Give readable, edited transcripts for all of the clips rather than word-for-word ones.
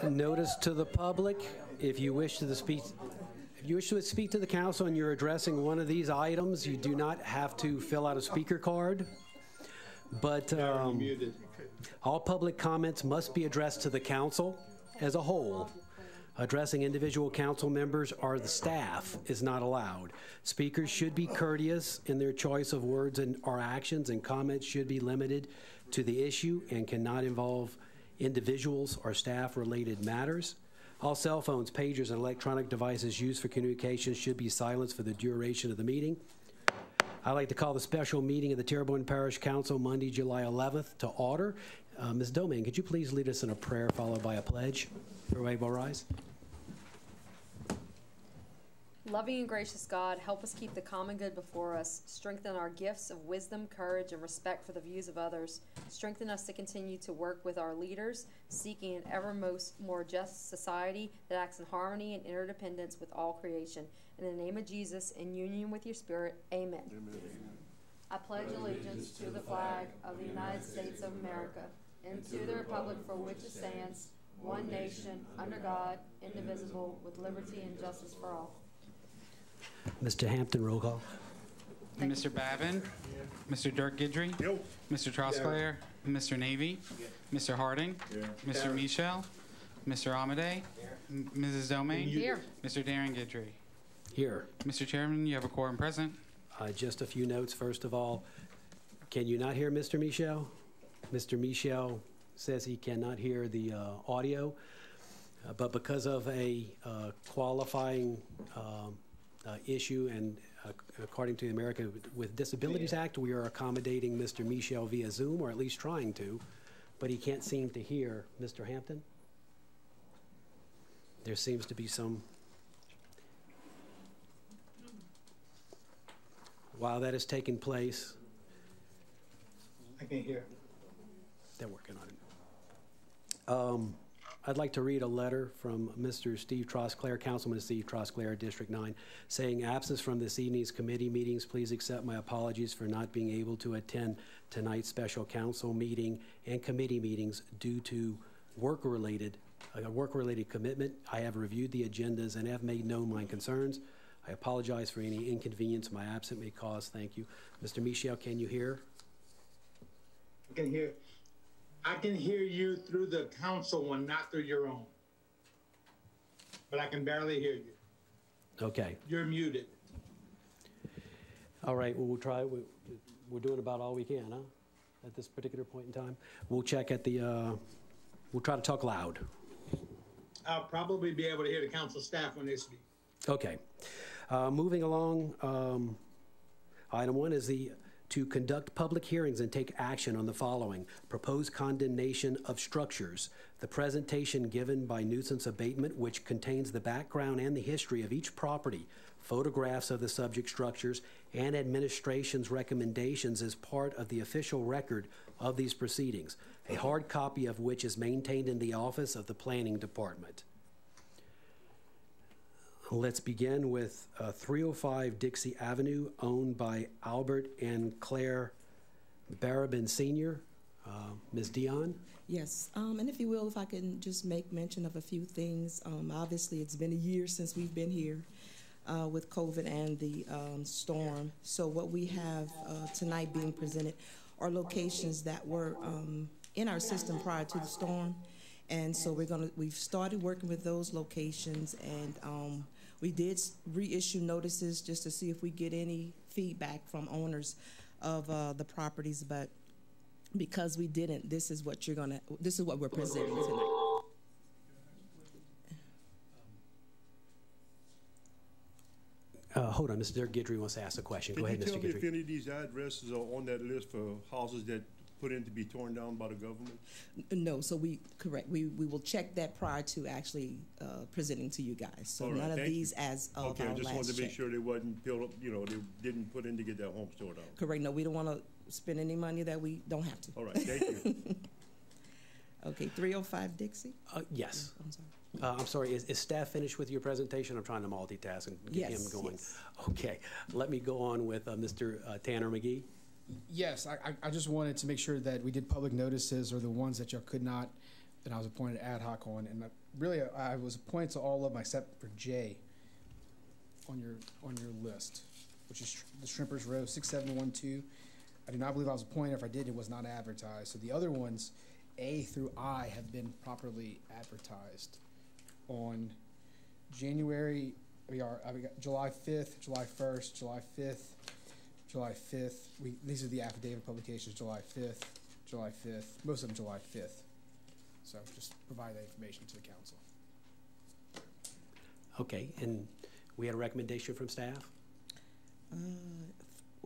Notice to the public, if you wish to speak to the council and you're addressing one of these items, you do not have to fill out a speaker card. But all public comments must be addressed to the council as a whole. Addressing individual council members or the staff is not allowed. Speakers should be courteous in their choice of words or actions, and comments should be limited to the issue and cannot involve individuals or staff-related matters. All cell phones, pagers, and electronic devices used for communication should be silenced for the duration of the meeting. I'd like to call the special meeting of the Terrebonne Parish Council Monday, July 11th to order. Ms. Domingue, could you please lead us in a prayer followed by a pledge? Everybody will rise. Loving and gracious God, help us keep the common good before us. Strengthen our gifts of wisdom, courage, and respect for the views of others. Strengthen us to continue to work with our leaders, seeking an ever more just society that acts in harmony and interdependence with all creation. In the name of Jesus, in union with your Spirit, amen. Amen. I pledge allegiance to the flag of the United States of America and to the republic for which it stands, one nation, under God, indivisible, with liberty and justice for all. Mr. Hampton, roll call. Mr. Babin, Mr. Dirk Guidry, Mr. Trosclair, Mr. Navy, Mr. Harding, Mr. Michel, Mr. Amade, Mrs. Domingue, here. Mr. Darren Guidry. Here. Mr. Chairman, you have a quorum present. Just a few notes. First of all, can you not hear Mr. Michel? Mr. Michel says he cannot hear the audio, but because of a qualifying issue, and according to the America with Disabilities Act, we are accommodating Mr. Michel via Zoom, or at least trying to, but he can't seem to hear Mr. Hampton. There seems to be some. While that is taking place, I can't hear. They're working on it. I'd like to read a letter from Mr. Steve Trosclair, Councilman Steve Trosclair, District 9, saying, absence from this evening's committee meetings. Please accept my apologies for not being able to attend tonight's special council meeting and committee meetings due to work-related commitment. I have reviewed the agendas and have made known my concerns. I apologize for any inconvenience my absence may cause. Thank you. Mr. Michel, can you hear? I can hear you through the council one, not through your own. But I can barely hear you. Okay. You're muted. All right, well, we'll try. We're doing about all we can, huh? At this particular point in time. We'll check at the, we'll try to talk loud. I'll probably be able to hear the council staff when they speak. Okay. Moving along, item 1 is to conduct public hearings and take action on the following: proposed condemnation of structures, the presentation given by nuisance abatement, which contains the background and the history of each property, photographs of the subject structures, and administration's recommendations as part of the official record of these proceedings, a hard copy of which is maintained in the office of the Planning Department. Let's begin with 305 Dixie Avenue, owned by Albert and Claire Barabin Sr. Ms. Dion? Yes, and if you will, if I can just make mention of a few things. Obviously, it's been a year since we've been here with COVID and the storm. So what we have tonight being presented are locations that were in our system prior to the storm. And so we've started working with those locations, and we did reissue notices just to see if we get any feedback from owners of the properties. But because we didn't, this is what we're presenting tonight. Hold on, Mr. Guidry wants to ask a question. Go ahead, Mr. Guidry. Can you tell me if any of these addresses are on that list for houses that put in to be torn down by the government? No, so we will check that prior to actually presenting to you guys. So none of these as of our last check. Okay, I just wanted to make sure they wasn't built up, they didn't put in to get their homes torn down. Correct. No, we don't want to spend any money that we don't have to. All right, thank you. Okay, 305 Dixie? Yes. I'm sorry. I'm sorry, is staff finished with your presentation? I'm trying to multitask and get him going. Yes. Okay, let me go on with Mr. Tanner McGee. Yes, I just wanted to make sure that we did public notices or the ones that y'all could not, and I was appointed ad hoc on. And really, I was appointed to all of them except for J on your list, which is the Shrimpers Row 6712. I do not believe I was appointed. If I did, it was not advertised. So the other ones, A through I, have been properly advertised. On January, we got July 5th, July 1st, July 5th, July 5th. These are the affidavit publications, July 5th, July 5th, most of them July 5th. So just provide that information to the council. Okay, and we had a recommendation from staff?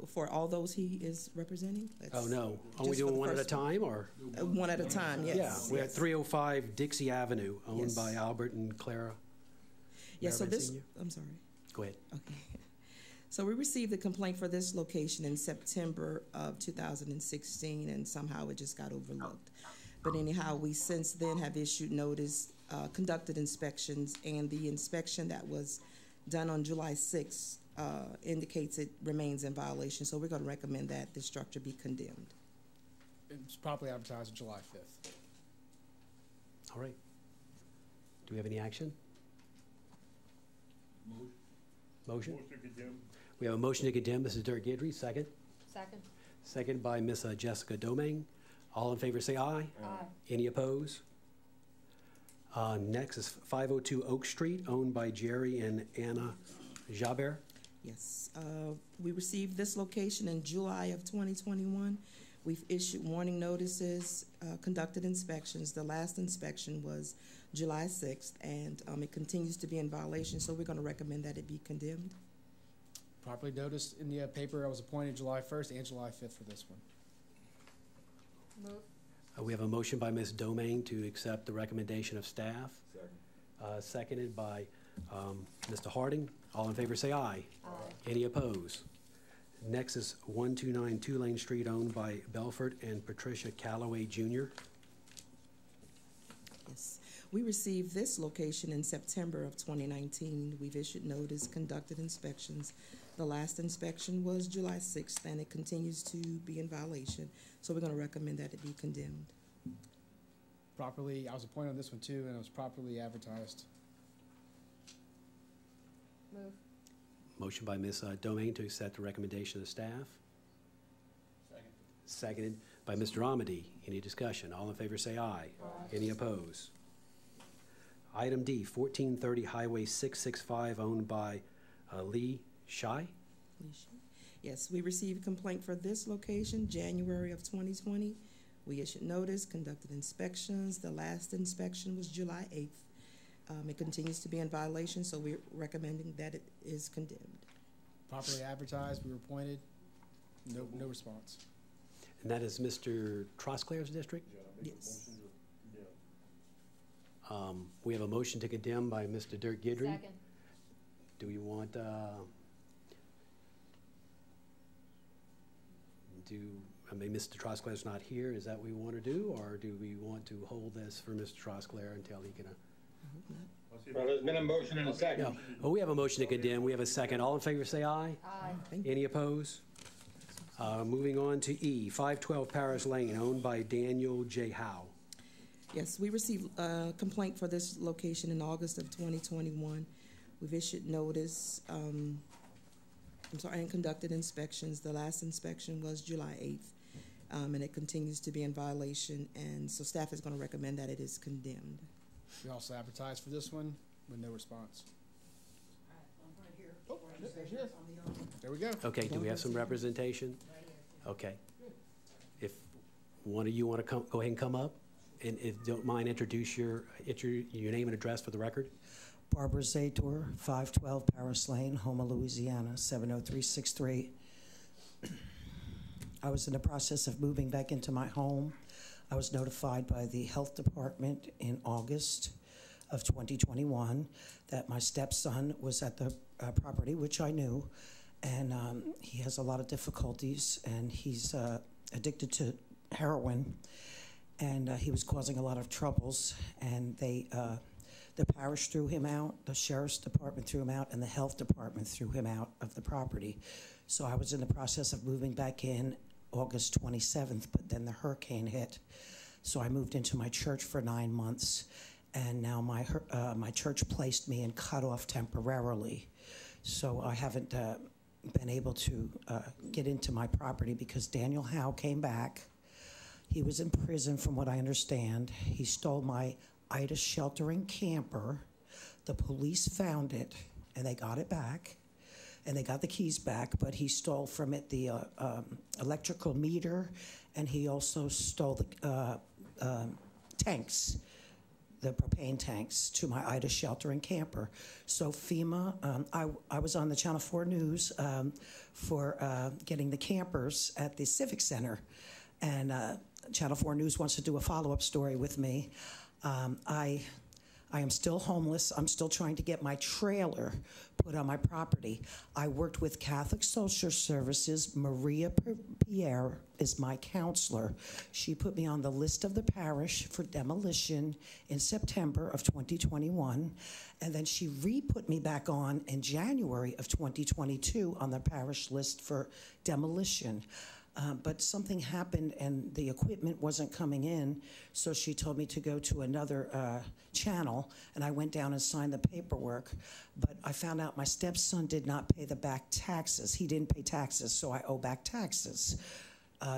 For all those he is representing? Oh, no. Are we doing one at a time, or? One at a time, yes. Yeah, we're at 305 Dixie Avenue, owned Yes. by Albert and Clara. Yeah, so this, Senior? I'm sorry. Go ahead. Okay. So we received a complaint for this location in September of 2016, and somehow it just got overlooked. But anyhow, we since then have issued notice, conducted inspections, and the inspection that was done on July 6th indicates it remains in violation. So we're going to recommend that the structure be condemned. It's properly advertised on July 5th. All right. Do we have any action? Motion? Motion to condemn. We have a motion to condemn. Mrs. Dirk Guidry, second. Second. Second by Miss Jessica Domingue. All in favor say aye. Aye. Any opposed? Next is 502 Oak Street, owned by Jerry and Anna Jabert. Yes, we received this location in July of 2021. We've issued warning notices, conducted inspections. The last inspection was July 6th, and it continues to be in violation, so we're going to recommend that it be condemned. Properly noticed in the paper. I was appointed July 1st and July 5th for this one. Move. We have a motion by Ms. Domingue to accept the recommendation of staff. Seconded by Mr. Harding. All in favor say aye. Aye. Any opposed? Next is 129 Tulane Street, owned by Belford and Patricia Calloway Jr. Yes, we received this location in September of 2019. We've issued notice, conducted inspections. The last inspection was July 6th, and it continues to be in violation. So we're going to recommend that it be condemned. Properly, I was appointed on this one too, and it was properly advertised. Move. Motion by Ms. Domingue to accept the recommendation of staff. Second. Seconded by Mr. Amity. Any discussion? All in favor say aye. Aye. Any opposed? Item D, 1430 Highway 665, owned by Lee Shai. Yes, we received a complaint for this location January of 2020. We issued notice, conducted inspections. The last inspection was July 8th. It continues to be in violation, so we're recommending that it is condemned. Properly advertised. We were appointed. No response. And that is Mr. Trosclair's district? Yes. We have a motion to condemn by Mr. Dirk Guidry. Second. Do we want, Mr. Trosclair's not here. Is that what we want to do, or do we want to hold this for Mr. Trosclair until he can? Well, there's been a motion and a second. No. Well, we have a motion to condemn. We have a second. All in favor say aye. Aye. Any opposed? Moving on to E, 512 Parish Lane, owned by Daniel J. Howe. Yes, we received a complaint for this location in August of 2021. We've issued notice, and conducted inspections. The last inspection was July 8th, and it continues to be in violation, and so staff is going to recommend that it is condemned. We also advertised for this one with no response. Oh, there she is. There we go. Okay, do we have some representation? Okay. If one of you want to go ahead and come up, and if you don't mind, introduce your name and address for the record. Barbara Zator, 512 Paris Lane, Houma, Louisiana, 70363. I was in the process of moving back into my home. I was notified by the health department in August of 2021 that my stepson was at the property, which I knew, and he has a lot of difficulties, and he's addicted to heroin, and he was causing a lot of troubles, and the parish threw him out, the sheriff's department threw him out, and the health department threw him out of the property. So I was in the process of moving back in August 27th, but then the hurricane hit. So I moved into my church for 9 months, and now my church placed me in cutoff temporarily. So I haven't been able to get into my property because Daniel Howe came back. He was in prison, from what I understand. He stole my Ida sheltering camper. The police found it, and they got it back, and they got the keys back, but he stole from it the electrical meter, and he also stole the tanks, the propane tanks, to my Ida sheltering camper. So FEMA, I was on the Channel 4 News for getting the campers at the Civic Center, and Channel 4 News wants to do a follow-up story with me. I am still homeless. I'm still trying to get my trailer put on my property. I worked with Catholic Social Services. Maria Pierre is my counselor. She put me on the list of the parish for demolition in September of 2021, and then she re-put me back on in January of 2022 on the parish list for demolition. But something happened and the equipment wasn't coming in, so she told me to go to another channel, and I went down and signed the paperwork. But I found out my stepson did not pay the back taxes. He didn't pay taxes, so I owe back taxes.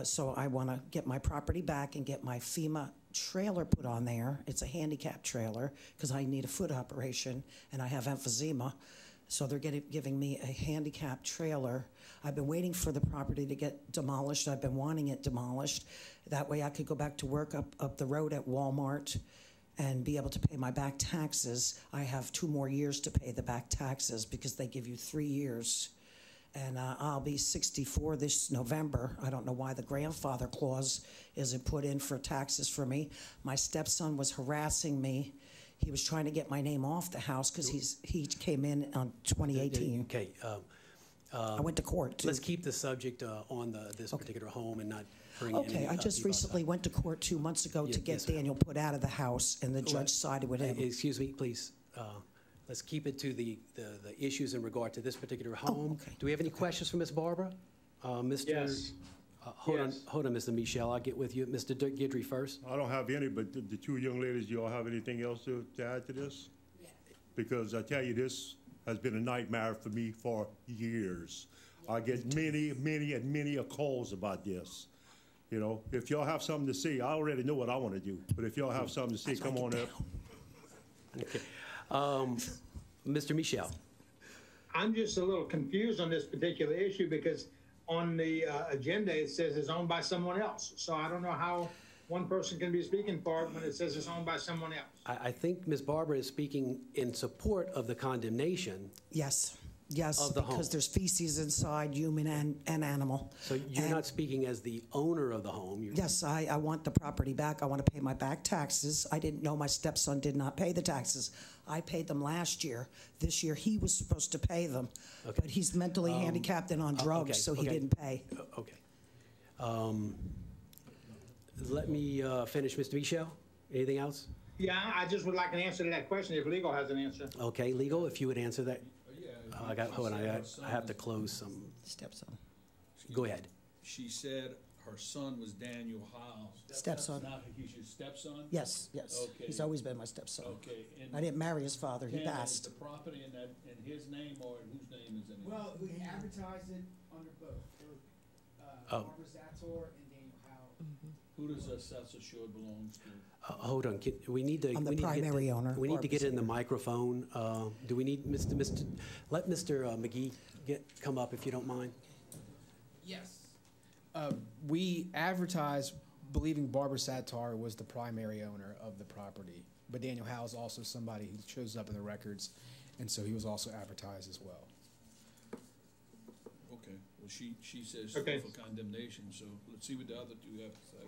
So I want to get my property back and get my FEMA trailer put on there. It's a handicap trailer because I need a foot operation and I have emphysema. So they're giving me a handicap trailer. I've been waiting for the property to get demolished. I've been wanting it demolished. That way I could go back to work up the road at Walmart and be able to pay my back taxes. I have 2 more years to pay the back taxes because they give you 3 years. And I'll be 64 this November. I don't know why the grandfather clause isn't put in for taxes for me. My stepson was harassing me. He was trying to get my name off the house because he came in on 2018. Okay. I went to court, too. Let's keep the subject on this particular home and not bring Okay, any I just recently went to court 2 months ago to get Daniel put out of the house, and the judge sided with him. Excuse me, please. Let's keep it to the issues in regard to this particular home. Okay. Do we have any questions for Ms. Barbara? Mr. Yes. Hold on, Mr. Michel. I'll get with you. Mr. Guidry first. I don't have any, but the 2 young ladies, do y'all have anything else to add to this? Yeah. Because I tell you, this has been a nightmare for me for years. I get many calls about this. You know, if y'all have something to say, I already know what I want to do. But if y'all have something to say, come on up. Okay. Mr. Michel. I'm just a little confused on this particular issue because on the agenda it says it's owned by someone else. So I don't know how one person can be speaking for it when it says it's owned by someone else. I think Ms. Barbara is speaking in support of the condemnation. Yes, of the because home. there's feces inside, human and animal. So you're not speaking as the owner of the home. Yes, I want the property back. I want to pay my back taxes. I didn't know my stepson did not pay the taxes. I paid them last year. This year he was supposed to pay them, but he's mentally handicapped and on drugs, so he didn't pay. Okay. Let me finish, Mr. Michel. Anything else? Yeah, I just would like an answer to that question if legal has an answer. Okay, legal, if you would answer that. Hold on, I have to close some. Stepson. Go ahead. She said her son was Daniel Howe. Stepson. Not he's your stepson? Yes. Okay. He's always been my stepson. Okay. And I didn't marry his father. He Is passed. the property in his name or in whose name is it? Well, we advertised it under both. Barbara Zator and Daniel Howe. Who does the self-assured belongs to? Hold on, we need to. I'm the we need primary to get owner. We need to get Barbara's in the here. microphone. Do we need let Mr. McGee come up if you don't mind? Yes. We advertised believing Barbara Zator was the primary owner of the property, but Daniel Howe is also somebody who shows up in the records, and so he was also advertised as well. Okay. Well, she says Okay. for condemnation, so let's see what the other two have to say.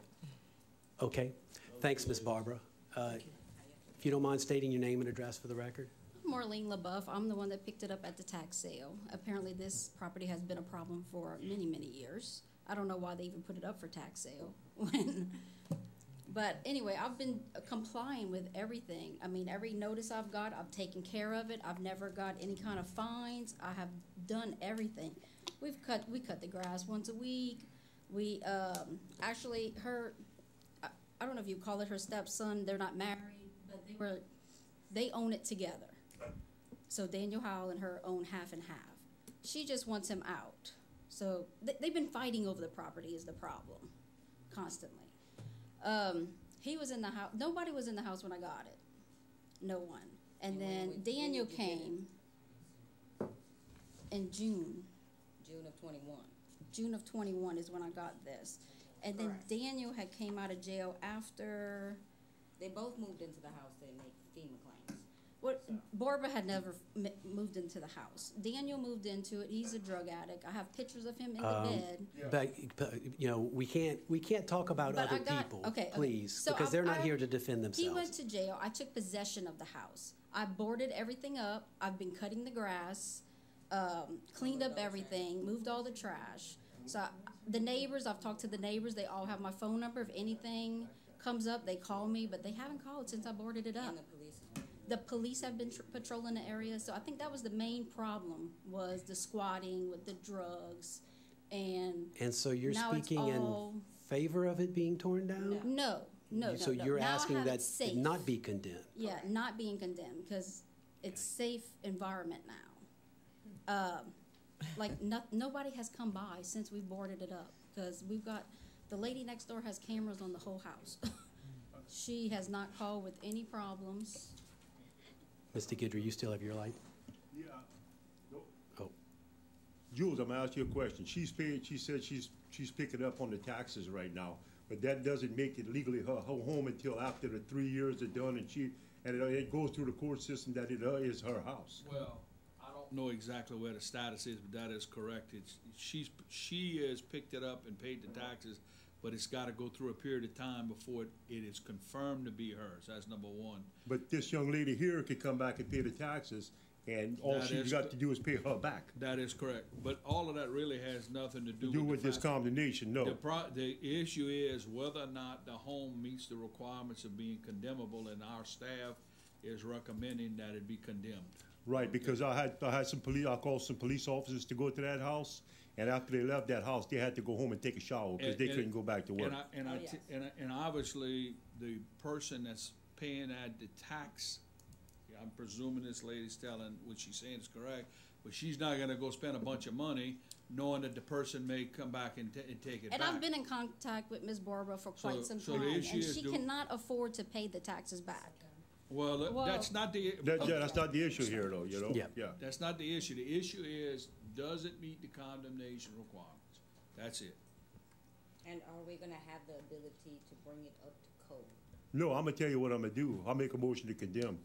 Okay. Thanks, Ms. Barbara. If you don't mind stating your name and address for the record. Marlene LaBeouf. I'm the one that picked it up at the tax sale. Apparently this property has been a problem for many, many years. I don't know why they even put it up for tax sale. But anyway, I've been complying with everything. I mean, every notice I've got, I've taken care of it. I've never got any kind of fines. I have done everything. We cut the grass once a week. We, actually, I don't know if you call it her stepson, they're not married, but they own it together. So Daniel Howell and her own half and half. She just wants him out. So they've been fighting over the property is the problem, constantly. He was in the house. Nobody was in the house when I got it. No one. And then Daniel came in June. June of 21. June of 21 is when I got this. And then Daniel had came out of jail after. They both moved into the house. They make FEMA claims. What, Barbara had never moved into the house. Daniel moved into it. He's a drug addict. I have pictures of him in the bed. But you know, we can't talk about other people, please, so because they're not here to defend themselves. He went to jail. I took possession of the house. I boarded everything up. I've been cutting the grass, cleaned up everything, moved all the trash. So the neighbors, I've talked to the neighbors. They all have my phone number. If anything comes up, they call me, but they haven't called since I boarded it up. And the police. The police have been patrolling the area, so I think that was the main problem, was the squatting with the drugs, and so you're speaking in favor of it being torn down? No. So you're asking that it not be condemned? Yeah, not being condemned, because it's safe environment now. Like, nobody has come by since we boarded it up, because we've got, the lady next door has cameras on the whole house. She has not called with any problems. Mr. Guidry, you still have your light? Yeah. No. Oh. Jules, I'm gonna ask you a question. She's paid. She said she's picking up on the taxes right now, but that doesn't make it legally her home until after the 3 years are done, and it goes through the court system that it is her house. Well, I don't know exactly where the status is, but that is correct. She has picked it up and paid the taxes, but it's got to go through a period of time before it is confirmed to be hers. That's number one. But this young lady here could come back and pay the taxes, and all she's got to do is pay her back. That is correct. But all of that really has nothing to do with this condemnation, no. The issue is whether or not the home meets the requirements of being condemnable, and our staff is recommending that it be condemned. Right, because I had some police, I called some police officers to go to that house, and after they left that house, they had to go home and take a shower because they couldn't go back to work. And obviously, the person that's paying the tax, I'm presuming this lady's telling what she's saying is correct, but she's not going to go spend a bunch of money knowing that the person may come back and take it back. And I've been in contact with Ms. Barbara for quite some time, and she cannot afford to pay the taxes back. Well, that's not the that's not the issue here, though. You know, yeah. That's not the issue. The issue is, does it meet the condemnation requirements? That's it. And are we going to have the ability to bring it up to code? No, I'm gonna tell you what I'm gonna do. I'll make a motion to condemn.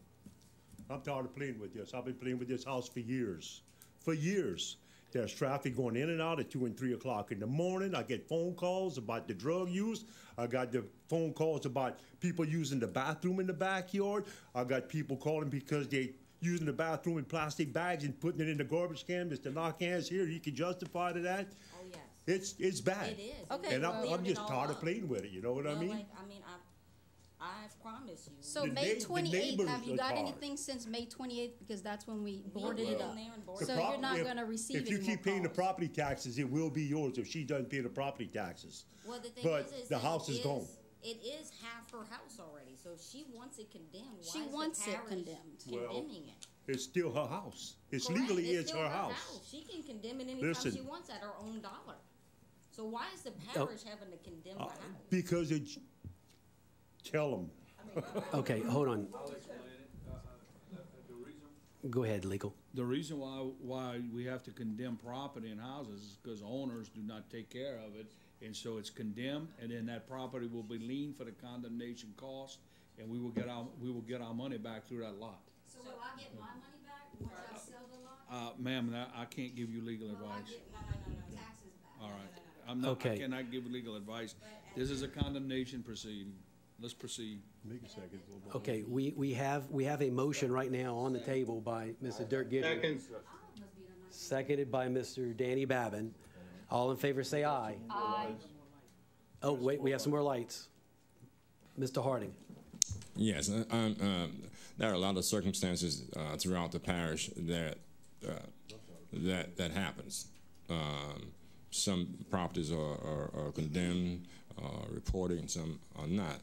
I'm tired of playing with this. I've been playing with this house for years. For years. There's traffic going in and out at 2 and 3 o'clock in the morning. I get phone calls about the drug use. I got the phone calls about people using the bathroom in the backyard. I got people calling because they using the bathroom in plastic bags and putting it in the garbage can. Mr. Knockhands here, he can justify to that. Oh, yes. It's bad. It is. Okay, and I'm just tired of playing with it, you know what I mean? I promise you. So May 28th, have you got anything since May 28th? Because that's when we boarded it up. So you're not going to receive it. If you keep paying the property taxes, it will be yours if she doesn't pay the property taxes. Well, the thing but is the house is gone. It is half her house already, so if she wants it condemned, she wants it condemned. Condemning it. It's still her house. It's Correct. legally it's her house. She can condemn it anytime she wants at her own dollar. So why is the parish having to condemn the house? Because it's tell them. Okay, hold on. Go ahead, legal. The reason why we have to condemn property and houses is because owners do not take care of it, and so it's condemned, and then that property will be lien for the condemnation cost, and we will get our money back through that lot. So will I get my money back once I sell the lot? Ma'am, I can't give you legal advice. No, taxes back. All right, I cannot give legal advice. This is a condemnation proceeding. Let's proceed. Make a second. Okay, we have a motion right now on the table by Mr. Dirk Guidry. Seconded by Mr. Danny Babin. All in favor say aye. Aye. Oh, wait, we have some more lights. Mr. Harding. Yes, there are a lot of circumstances throughout the parish that happens. some properties are condemned, reported, and some are not.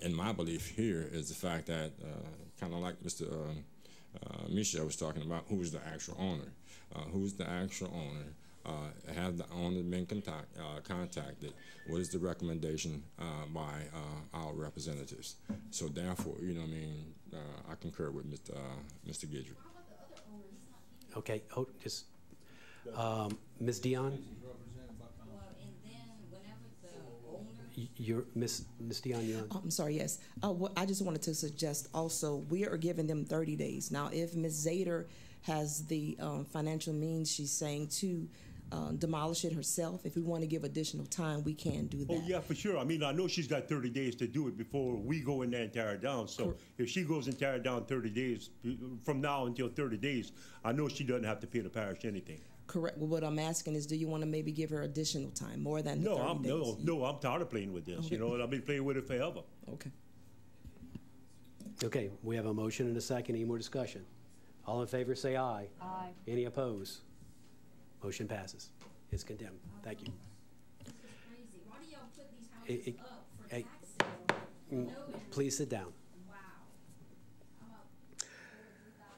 And my belief here is the fact that, kind of like Mr. Michel was talking about, who is the actual owner? Who's the actual owner? Have the owner been contacted? What is the recommendation by our representatives? So therefore, you know what I mean, I concur with Mr. Guidry. Okay, just Ms. Dion? You're Miss Dion. You're on. Oh, I'm sorry. Yes. I just wanted to suggest also we are giving them 30 days. Now, if Ms. Zader has the financial means, she's saying to demolish it herself. If we want to give additional time, we can do that. Oh yeah, for sure. I mean, I know she's got 30 days to do it before we go in there and tear it down. So if she goes and tear it down 30 days from now until 30 days, I know she doesn't have to pay the parish anything. Correct. Well, what I'm asking is, do you want to maybe give her additional time, more than the 30 days? No, I'm tired of playing with this. Okay. You know, and I've been playing with it forever. Okay. Okay, we have a motion and a second. Any more discussion? All in favor say aye. Aye. Any opposed? Motion passes. It's condemned. Thank you. This is crazy. Why do y'all put these houses up for tax sale? Please sit down. Wow.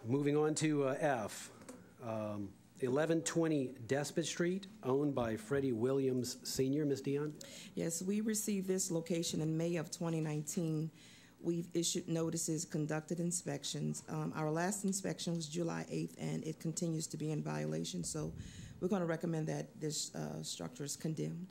Moving on to F. 1120 Despot Street, owned by Freddie Williams Sr. Ms. Dion? Yes, we received this location in May of 2019. We've issued notices, conducted inspections. Our last inspection was July 8th, and it continues to be in violation. So we're going to recommend that this structure is condemned.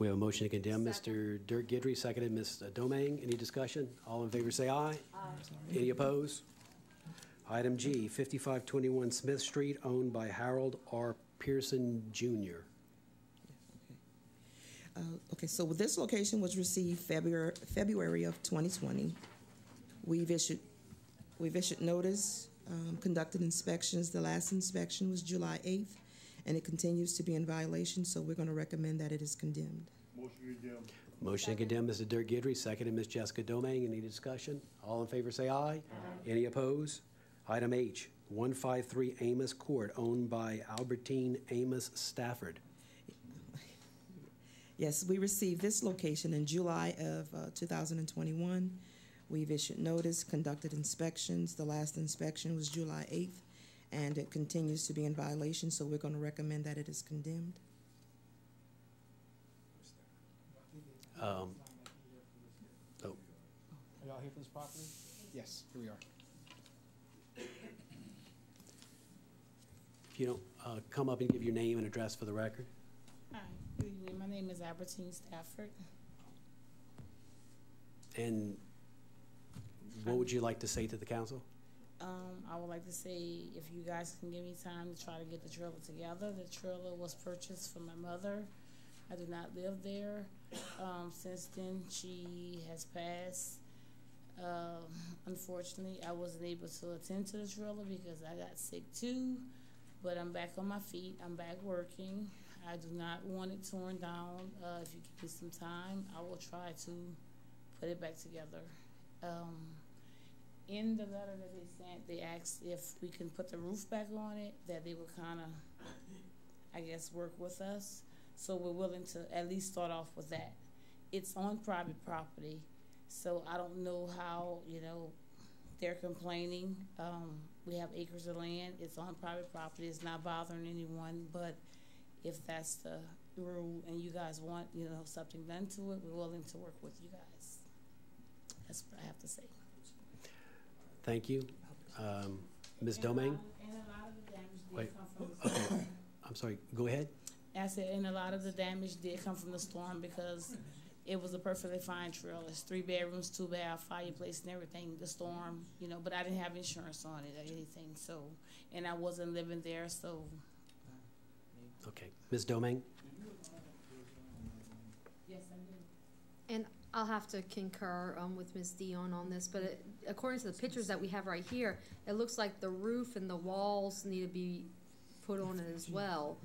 We have a motion to condemn. Mr. Dirk Guidry, seconded. Ms. Domingue. Any discussion? All in favor say aye. Aye. Any opposed? Item G, 5521 Smith Street, owned by Harold R. Pearson, Jr. Okay, so this location was received February of 2020. We've issued notice, conducted inspections. The last inspection was July 8th, and it continues to be in violation, so we're going to recommend that it is condemned. Motion condemned. Motion to condemn, Mr. Dirk Guidry, seconded. Ms. Jessica Domingue. Any discussion? All in favor say aye. Any opposed? Item H, 153 Amos Court, owned by Albertine Amos Stafford. Yes, we received this location in July of 2021. We've issued notice, conducted inspections. The last inspection was July 8th, and it continues to be in violation, so we're going to recommend that it is condemned. Are y'all here for this property? Yes, here we are. If you don't come up and give your name and address for the record. Hi, good evening. My name is Albertine Stafford. And what would you like to say to the council? I would like to say if you guys can give me time to try to get the trailer together. The trailer was purchased from my mother. I do not live there. Since then, she has passed. Unfortunately, I wasn't able to attend to the trailer because I got sick too. But I'm back on my feet. I'm back working. I do not want it torn down. If you give me some time, I will try to put it back together. In the letter that they sent, they asked if we can put the roof back on it, that they would kind of, I guess, work with us. So we're willing to at least start off with that. It's on private property, so I don't know how, they're complaining. We have acres of land. It's on private property. It's not bothering anyone, but if that's the rule and you guys want, something done to it, we're willing to work with you guys. That's what I have to say. Thank you. Ms. Domingue? And a lot of the damage did Wait. come from the storm. I'm sorry, go ahead. I said, and a lot of the damage did come from the storm because it was a perfectly fine trailer. It's 3 bedrooms, 2-bath, fireplace, and everything. The storm, but I didn't have insurance on it or anything. So, and I wasn't living there, so. Okay, Ms. Domingue. Yes, I do. And I'll have to concur with Ms. Dion on this, but according to the pictures that we have right here, it looks like the roof and the walls need to be put on it as well.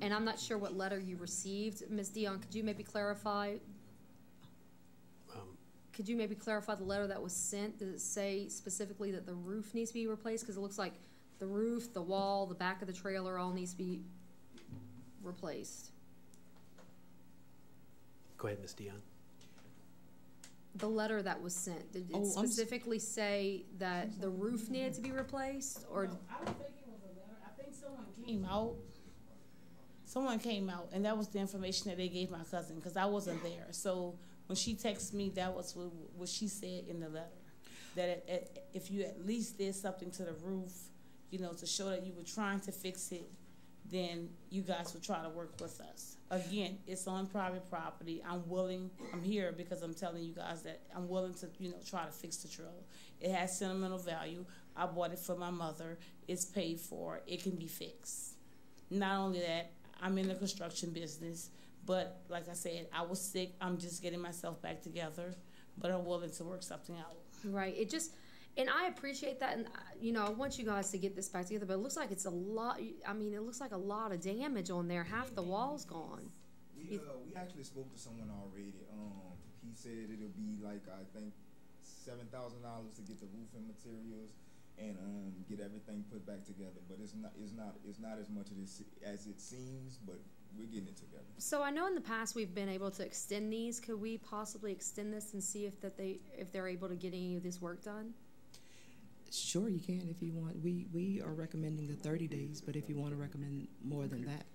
And I'm not sure what letter you received. Ms. Dion, could you maybe clarify? Could you maybe clarify the letter that was sent? Does it say specifically that the roof needs to be replaced? Because it looks like The roof, the wall, the back of the trailer all needs to be replaced. Go ahead, Ms. Dion. The letter that was sent, did it specifically say that the roof needed to be replaced, or? No, I don't think it was a letter. I think someone came out. Someone came out, and that was the information that they gave my cousin, because I wasn't there. So when she texted me, that was what she said in the letter. That if you at least did something to the roof, you know, to show that you were trying to fix it, then you guys would try to work with us. Again, it's on private property. I'm here because I'm telling you guys that I'm willing to, you know, try to fix the trailer. It has sentimental value. I bought it for my mother. It's paid for. It can be fixed. Not only that, I'm in the construction business, but like I said, I was sick. I'm just getting myself back together, but I'm willing to work something out. Right. It just, and I appreciate that, and you know, I want you guys to get this back together, but it looks like it's a lot. I mean, it looks like a lot of damage on there. Half the wall's gone. We actually spoke to someone already. He said it'll be like, I think, $7,000 to get the roofing materials and get everything put back together. But it's not as much as it seems, but we're getting it together. So I know in the past we've been able to extend these. Could we possibly extend this and see if they're able to get any of this work done? Sure, you can if you want. We are recommending the 30 days, but if you want to recommend more than that.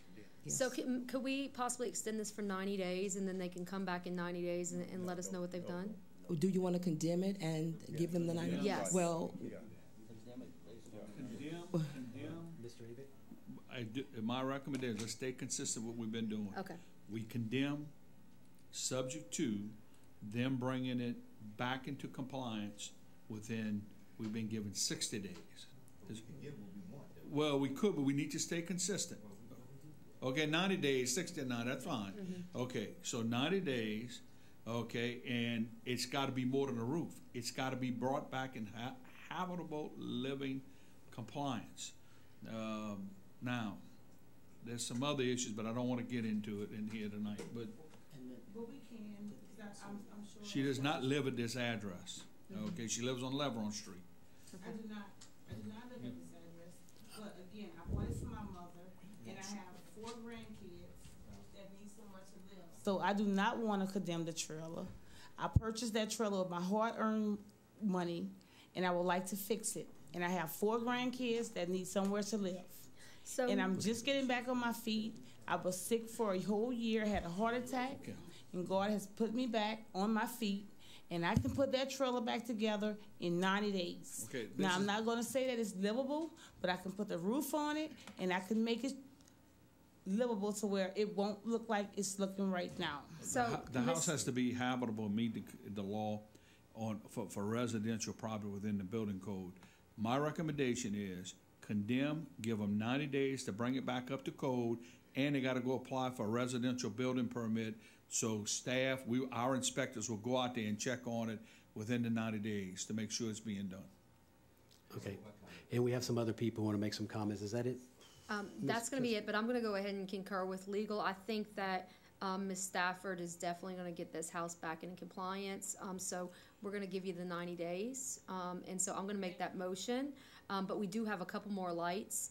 Yes. So could we possibly extend this for 90 days, and then they can come back in 90 days and let us know what they've done? Do you want to condemn it and give them the 90 days? Yes. Well, My recommendation, let's stay consistent with what we've been doing. Okay. We condemn, subject to them bringing it back into compliance within, we've been given 60 days. Well, we could, but we need to stay consistent. Okay, 90 days, 69, that's fine. Mm-hmm. Okay, so 90 days, okay, and it's got to be more than a roof. It's got to be brought back in habitable living compliance. Now, there's some other issues, but I don't want to get into it in here tonight. But we can. I'm sure. She does not live at this address. Okay, she lives on Leveron Street. I do not live at this address. But again, I bought it for my mother, and I have 4 grandkids that need somewhere to live. So I do not want to condemn the trailer. I purchased that trailer with my hard-earned money, and I would like to fix it. And I have 4 grandkids that need somewhere to live. And I'm just getting back on my feet. I was sick for a whole year, had a heart attack, and God has put me back on my feet. And I can put that trailer back together in 90 days. Okay, now, I'm not going to say that it's livable, but I can put the roof on it, and I can make it livable to where it won't look like it's looking right now. So the house has to be habitable, meet the law for residential property within the building code. My recommendation is condemn, give them 90 days to bring it back up to code, and they got to go apply for a residential building permit. So staff, our inspectors will go out there and check on it within the 90 days to make sure it's being done. Okay. And we have some other people who want to make some comments. Is that it? That's going to be it, but I'm going to go ahead and concur with legal. I think that Ms. Stafford is definitely going to get this house back in compliance. So we're going to give you the 90 days. And so I'm going to make that motion. But we do have a couple more lights.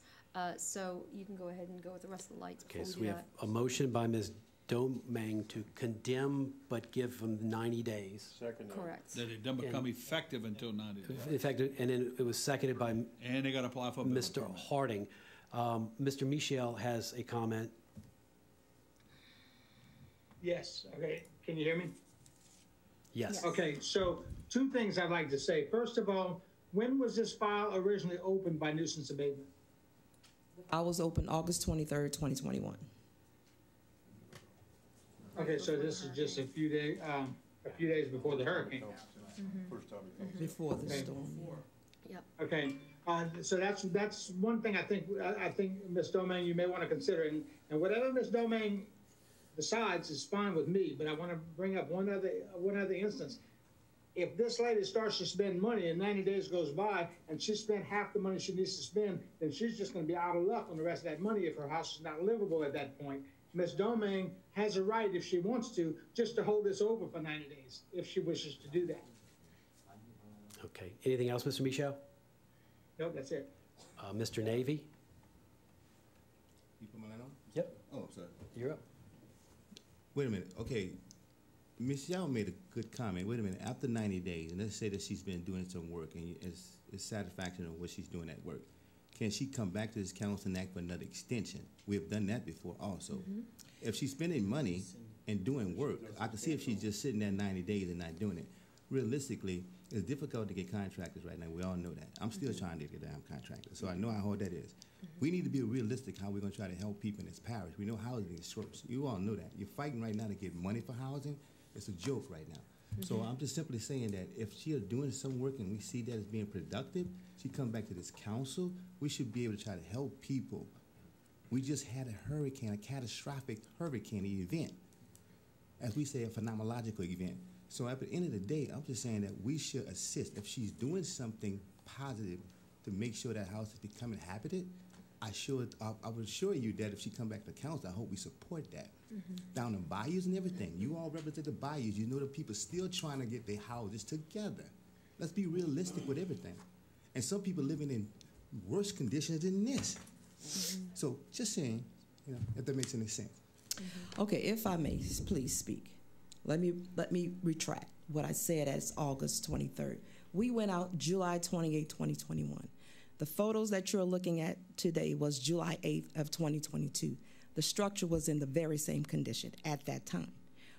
So you can go ahead and go with the rest of the lights. Okay, so we have a motion by Ms. Domingue to condemn but give them 90 days. Second. Correct. That it doesn't become effective until 90 days. Effective, and then it was seconded by and they got to apply for Mr. Harding. Mr. Michel has a comment. Yes. Okay. Can you hear me? Yes. Okay. So 2 things I'd like to say. First of all, when was this file originally opened by nuisance abatement? I was open August 23rd, 2021. Okay, so this is just a few days before the hurricane. Before the storm. Yep. Okay, so that's one thing I think Ms. Domingue you may want to consider, and whatever Ms. Domingue decides is fine with me. But I want to bring up one other instance. If this lady starts to spend money and 90 days goes by and she spent half the money she needs to spend, then she's just going to be out of luck on the rest of that money if her house is not livable at that point. Ms. Domingue has a right, if she wants to, just to hold this over for 90 days, if she wishes to do that. Okay. Anything else, Mr. Michel? No, that's it. Mr. Navy? You put my light on? Yep. Oh, sorry. You're up. Wait a minute. Okay. Michelle made a good comment. Wait a minute. After 90 days, and let's say that she's been doing some work and it's satisfaction of what she's doing at work, can she come back to this council and ask for another extension? We have done that before also. Mm-hmm. If she's spending money and doing work, I can see if she's just sitting there 90 days and not doing it. Realistically, it's difficult to get contractors right now. We all know that. I'm still trying to get damn contractors, so I know how hard that is. We need to be realistic how we're going to try to help people in this parish. We know housing is short. You all know that. You're fighting right now to get money for housing. It's a joke right now. So I'm just simply saying that if she is doing some work and we see that as being productive, she comes back to this council, we should be able to try to help people. We just had a hurricane, a catastrophic hurricane event. As we say, a phenomenological event. So at the end of the day, I'm just saying that we should assist. If she's doing something positive to make sure that house is becoming inhabited, I would assure you that if she come back to council, I hope we support that. Down in bayous and everything, you all represent the bayous. You know the people still trying to get their houses together. Let's be realistic with everything. And some people living in worse conditions than this. So just saying, you know, if that makes any sense. Okay, if I may, please speak. Let me retract what I said as August 23rd. We went out July 28, 2021. The photos that you're looking at today was July 8th of 2022. The structure was in the very same condition at that time.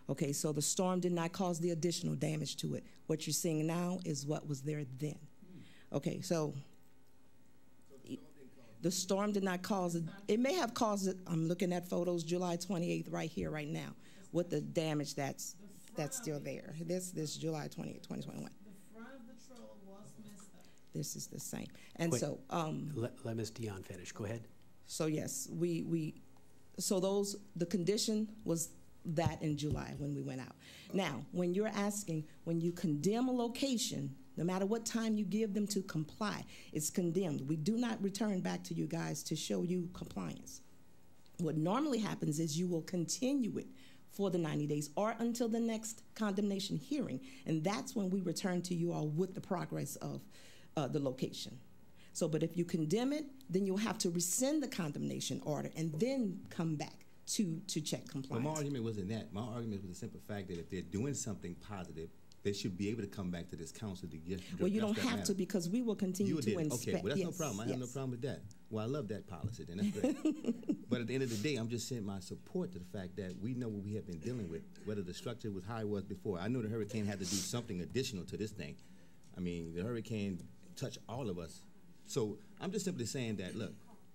Okay, so the storm did not cause the additional damage to it. What you're seeing now is what was there then. Okay, so the storm did not cause it. It may have caused it. I'm looking at photos July 28th right here, right now, with the damage that's still there. This July 28th, 2021. The front of the trailer was messed up. This is the same. And Wait, so let Ms. Dion finish. Go ahead. So yes, the condition was that in July when we went out. Now, when you're asking, when you condemn a location, no matter what time you give them to comply, it's condemned. We do not return back to you guys to show you compliance. What normally happens is you will continue it for the 90 days or until the next condemnation hearing, and that's when we return to you all with the progress of the location. So, but if you condemn it, then you'll have to rescind the condemnation order and then come back to check compliance. But my argument wasn't that. My argument was the simple fact that if they're doing something positive, they should be able to come back to this council to get. Well, you don't have to, because we will continue to inspect. Okay, well, that's no problem. I have no problem with that. Well, I love that policy, then that's great. But at the end of the day, I'm just saying my support to the fact that we know what we have been dealing with, whether the structure was how it was before. I know the hurricane had to do something additional to this thing. I mean, the hurricane touched all of us. So I'm just simply saying that, look,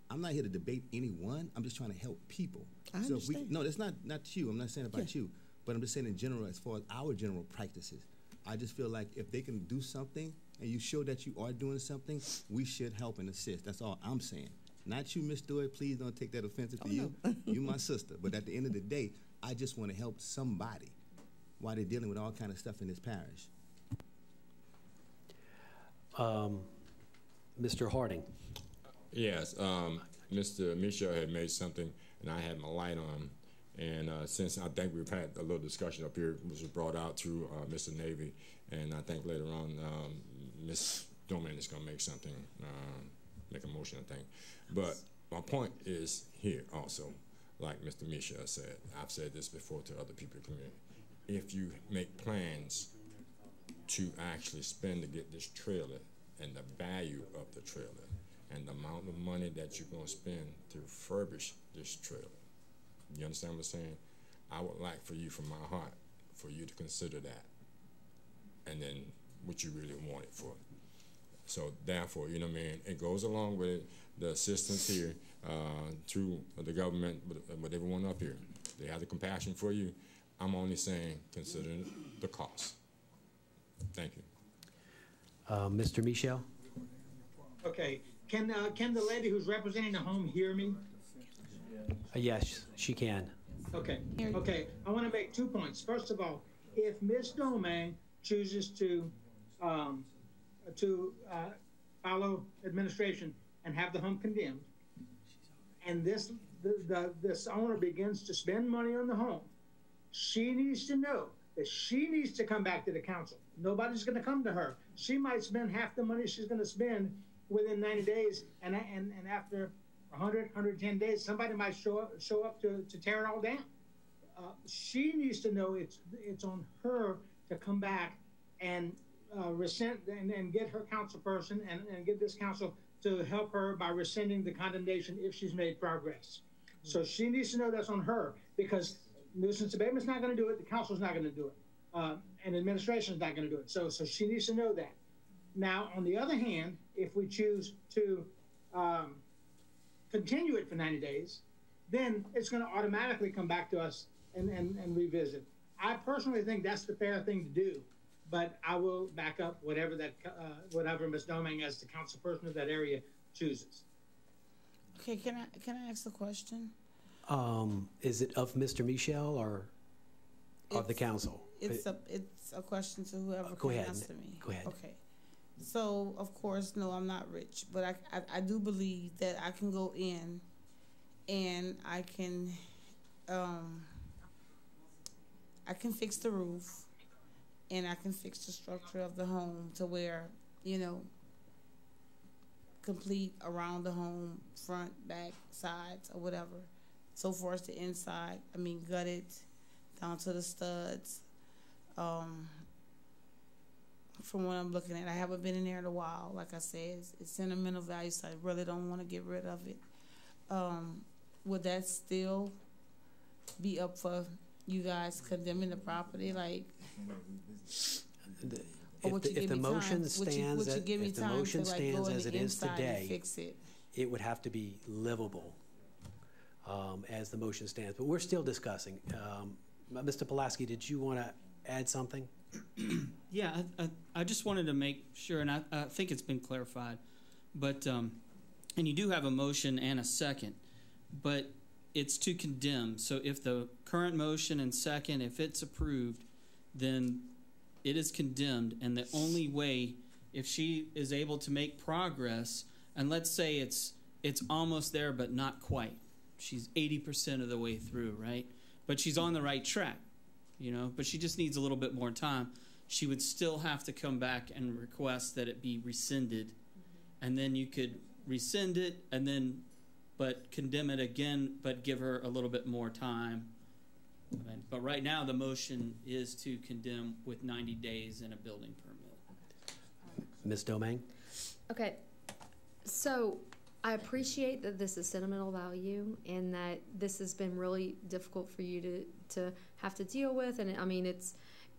I'm not here to debate anyone. I'm just trying to help people. I understand. No, that's not you. I'm not saying about you. But I'm just saying in general, as far as our general practices, I just feel like if they can do something and you show that you are doing something, we should help and assist. That's all I'm saying. Not you, Miss Stewart. Please don't take that offensive to you. No. You're my sister. But at the end of the day, I just want to help somebody while they're dealing with all kind of stuff in this parish. Mr. Harding. Yes, Mr. Michel had made something, and I had my light on. And since I think we've had a little discussion up here, which was brought out through Mr. Navy, and I think later on Ms. Doman is going to make something, make a motion, I think. But my point is here also, like Mr. Michel said, I've said this before to other people in the community. If you make plans to actually spend to get this trailer and the value of the trailer and the amount of money that you're going to spend to refurbish this trailer, you understand what I'm saying? I would like for you, from my heart, for you to consider that, and then what you really want it for. So therefore, you know what I mean, it goes along with the assistance here through the government, with everyone up here. They have the compassion for you. I'm only saying consider the cost. Thank you. Mr. Michel? Okay. Can the lady who's representing the home hear me? Yes, she can. Okay. Okay. I want to make 2 points. First of all, if Ms. Domingue chooses to follow administration and have the home condemned, and this owner begins to spend money on the home, she needs to know that she needs to come back to the council. Nobody's going to come to her. She might spend half the money she's going to spend within 90 days, and after 100, 110 days, somebody might show up to tear it all down. She needs to know it's on her to come back and rescind and get her council person and get this council to help her by rescinding the condemnation if she's made progress. So she needs to know that's on her, because nuisance abatement's not going to do it, the council's not going to do it, and administration's not going to do it. So she needs to know that. Now, on the other hand, if we choose to continue it for 90 days, then it's going to automatically come back to us and revisit. I personally think that's the fair thing to do, but I will back up whatever Ms. Domingue, as the council person of that area, chooses. Okay, can I ask a question? Is it of Mr. Michel or of the council? It's a question to whoever Go can ahead. answer me. Go ahead. Okay. So, of course, no, I'm not rich, but I do believe that I can go in and I can fix the roof and I can fix the structure of the home to where, complete around the home, front, back, sides, or whatever. So far as the inside, gut it down to the studs. From what I'm looking at, I haven't been in there in a while. Like I said, it's sentimental value, so I really don't want to get rid of it. Would that still be up for you guys condemning the property? Like, if the motion stands as it is today, it would have to be livable as the motion stands. But we're still discussing. Mr. Pulaski, did you want to add something? Yeah, I just wanted to make sure, and I think it's been clarified, but and you do have a motion and a second, but it's to condemn. So if the current motion and second, if it's approved, then it is condemned, and the only way, if she is able to make progress, and let's say it's almost there but not quite, she's 80% of the way through, right? But she's on the right track, but she just needs a little bit more time. She would still have to come back and request that it be rescinded, and then you could rescind it and then but condemn it again, but give her a little bit more time. But right now the motion is to condemn with 90 days and a building permit. Ms. Domingue? Okay, so I appreciate that this is sentimental value and that this has been really difficult for you to have to deal with, and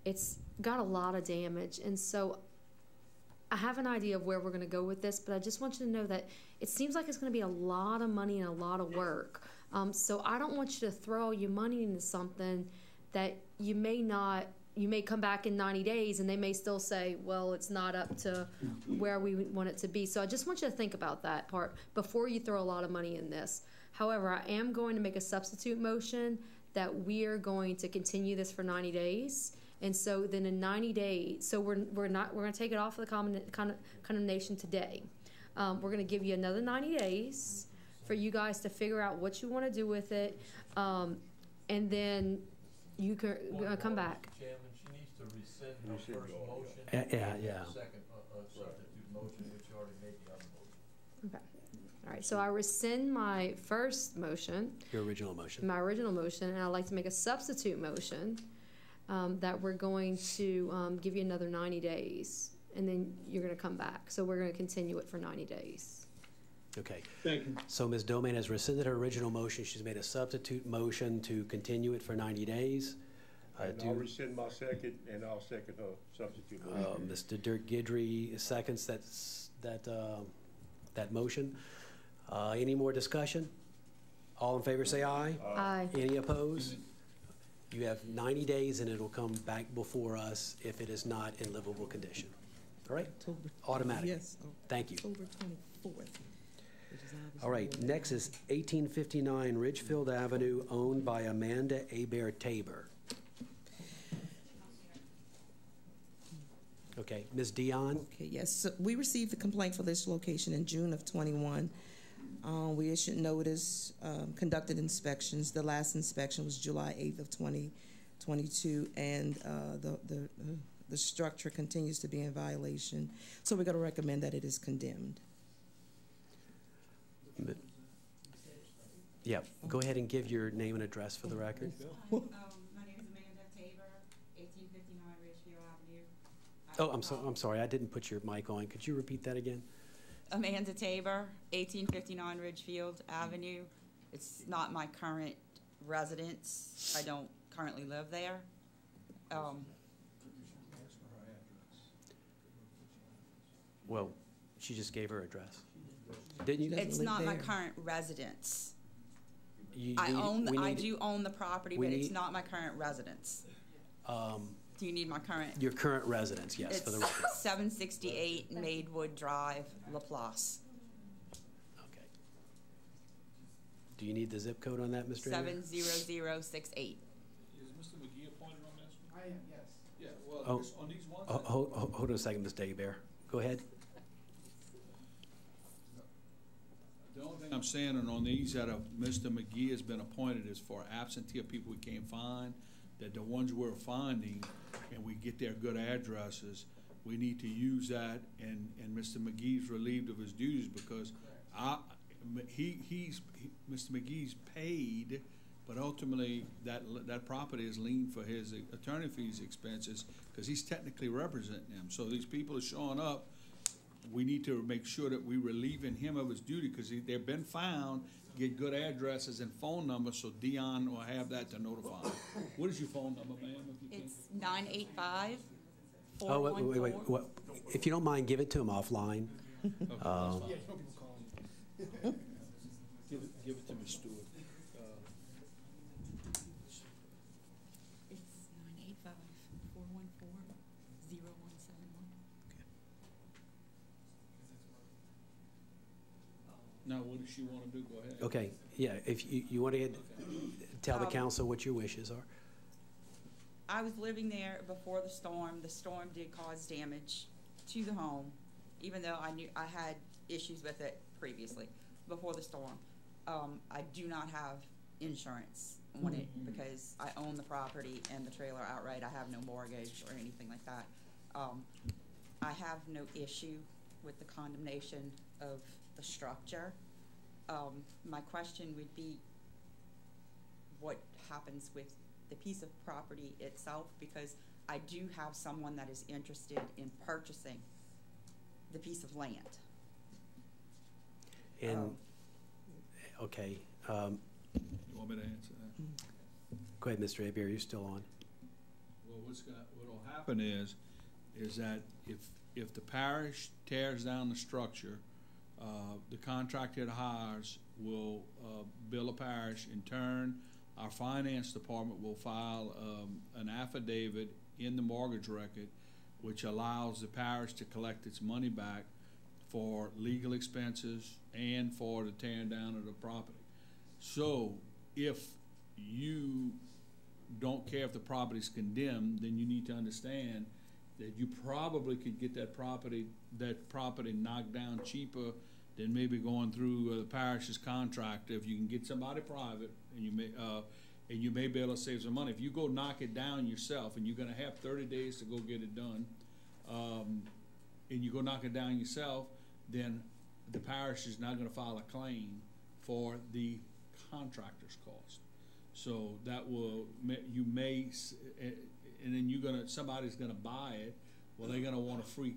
it's got a lot of damage, and so I have an idea of where we're going to go with this, but I just want you to know that it seems like it's going to be a lot of money and a lot of work. So I don't want you to throw all your money into something that you may come back in 90 days and they may still say, well, it's not up to where we want it to be. So I just want you to think about that part before you throw a lot of money in this. However, I am going to make a substitute motion that we are going to continue this for 90 days. And so then in 90 days, so we're going to take it off of the condemnation today. We're going to give you another 90 days for you guys to figure out what you want to do with it, and then you can come back. Chairman, she needs to rescind her first motion. Yeah. Second substitute motion, which you already made the other motion. Okay. All right. So I rescind my first motion. Your original motion. My original motion, and I'd like to make a substitute motion that we're going to give you another 90 days, and then you're going to come back. So we're going to continue it for 90 days. Okay. Thank you. So Ms. Domingue has rescinded her original motion. She's made a substitute motion to continue it for 90 days. I'll rescind my second, and I'll second her substitute motion. Mr. Dirk Guidry seconds that motion. Any more discussion? All in favor say aye. Aye. Any opposed? You have 90 days, and it'll come back before us if it is not in livable condition. All right? Automatic. Yes. Thank you. October 24th. All right, next is 1859 Ridgefield Avenue, owned by Amanda Tabor. Okay, Ms. Dion? Okay, yes. So we received the complaint for this location in June of 21. We issued notice, conducted inspections. The last inspection was July 8th of 2022, and the structure continues to be in violation. So we're going to recommend that it is condemned. Yeah, go ahead and give your name and address for the record. My name is Amanda Tabor, 1859 Ridgefield Avenue. Oh, I'm sorry, I didn't put your mic on. Could you repeat that again? Amanda Tabor, 1859 Ridgefield Avenue. It's not my current residence. I don't currently live there. Well, she just gave her address. Didn't you? It's not my current residence. I do own the property, but it's not my current residence. Do you need my current? Your current residence, yes, for the record. 768 Maidwood Drive, LaPlace. Okay. Do you need the zip code on that, Mr. 70068. Is Mr. McGee appointed on this one? I am, yes. Yeah, well, on these ones. Hold on a second, Mr. Abear. Go ahead. The only thing I'm saying on these that Mr. McGee has been appointed is for absentee people we can't find, that the ones we're finding and we get their good addresses, we need to use that, and Mr. McGee's relieved of his duties because Mr. McGee's paid, but ultimately that property is lien for his attorney fees expenses because he's technically representing them. So these people are showing up. We need to make sure that we relieving him of his duty because they've been found, get good addresses and phone numbers so Dion will have that to notify him. What is your phone number, ma'am? It's 985. Oh, wait. If you don't mind, give it to him offline. Give it to me, Stuart. It's 985-414-0171. Now, what does she want to do? Go ahead. Okay, yeah, if you want to tell the council what your wishes are. I was living there before the storm. The storm did cause damage to the home, even though I knew I had issues with it previously, before the storm. I do not have insurance on it because I own the property and the trailer outright. I have no mortgage or anything like that. I have no issue with the condemnation of the structure. My question would be what happens with the piece of property itself, because I do have someone that is interested in purchasing the piece of land. And, okay. You want me to answer that? Go ahead, Mr. Abear, you're still on. Well, what'll happen is that if the parish tears down the structure, the contractor it hires will bill a parish. In turn, our finance department will file an affidavit in the mortgage record which allows the parish to collect its money back for legal expenses and for the tearing down of the property. So if you don't care if the property is condemned, then you need to understand that you probably could get that property knocked down cheaper than maybe going through the parish's contractor. If you can get somebody private, and you may be able to save some money. If you go knock it down yourself, and you're going to have 30 days to go get it done, and you go knock it down yourself, then the parish is not going to file a claim for the contractor's cost. So that will, and then somebody's gonna buy it. Well, they're gonna want a free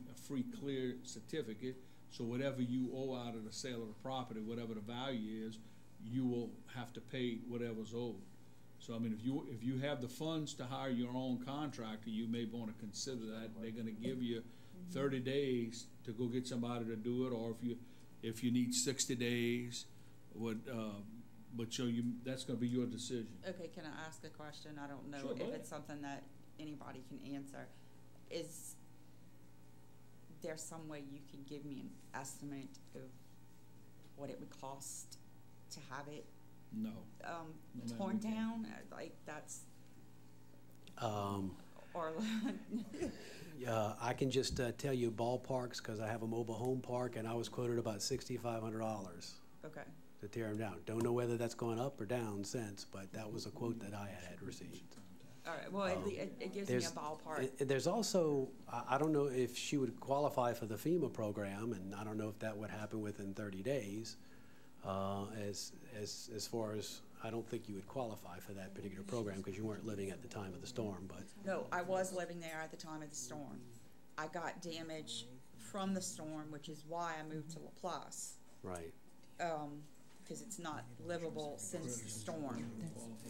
clear certificate. So whatever you owe out of the sale of the property, whatever the value is, you will have to pay whatever's owed. So I mean, if you have the funds to hire your own contractor, you may want to consider that. They're gonna give you 30 days to go get somebody to do it, or if you need 60 days, but that's going to be your decision. Okay, can I ask a question? I don't know if it's something that anybody can answer. Is there some way you can give me an estimate of what it would cost to have it no torn down? Like that's or I can just tell you ballparks because I have a mobile home park, and I was quoted about $6,500. Okay. To tear them down. Don't know whether that's gone up or down since, but that was a quote that I had received. All right. Well, it gives me a ballpark. There's also, I don't know if she would qualify for the FEMA program, and I don't know if that would happen within 30 days. as far as, I don't think you would qualify for that particular program because you weren't living at the time of the storm, but. No, I was living there at the time of the storm. I got damage from the storm, which is why I moved to LaPlace. Right. Because it's not livable since the storm.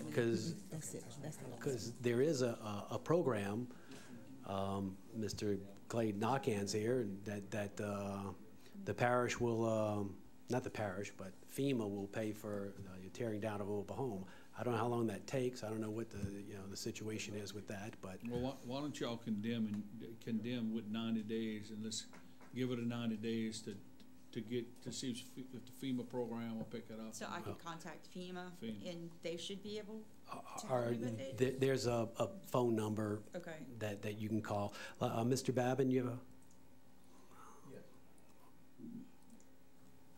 Because there is a program, Mr. Clay Knockhands here, that the parish will, not the parish, but FEMA will pay for tearing down a mobile home. I don't know how long that takes. I don't know what the situation is with that, but. Well, why don't y'all condemn with 90 days, and let's give it a 90 days to see if the FEMA program will pick it up. So I can contact FEMA, and they should be able to help me with it? There's a phone number that you can call. Mr. Babin, you have a?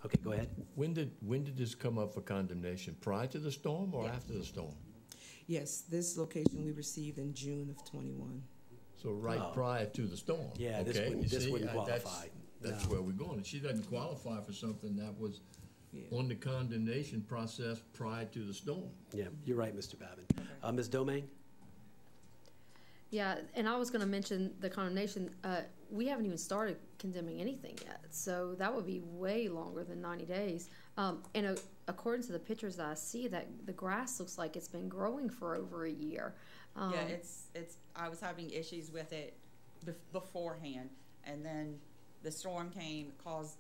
Okay, go ahead. When did this come up for condemnation? Prior to the storm or after the storm? Yes, this location we received in June of 21. So prior to the storm. Yeah, okay? this wouldn't qualify. That's where we're going. She doesn't qualify for something that was on the condemnation process prior to the storm. Yeah, you're right, Mr. Babin. Ms. Domingue? Yeah, and I was going to mention the condemnation. We haven't even started condemning anything yet, so that would be way longer than 90 days. And according to the pictures that I see, that the grass looks like it's been growing for over a year. Yeah, it's. I was having issues with it beforehand, and then the storm came, caused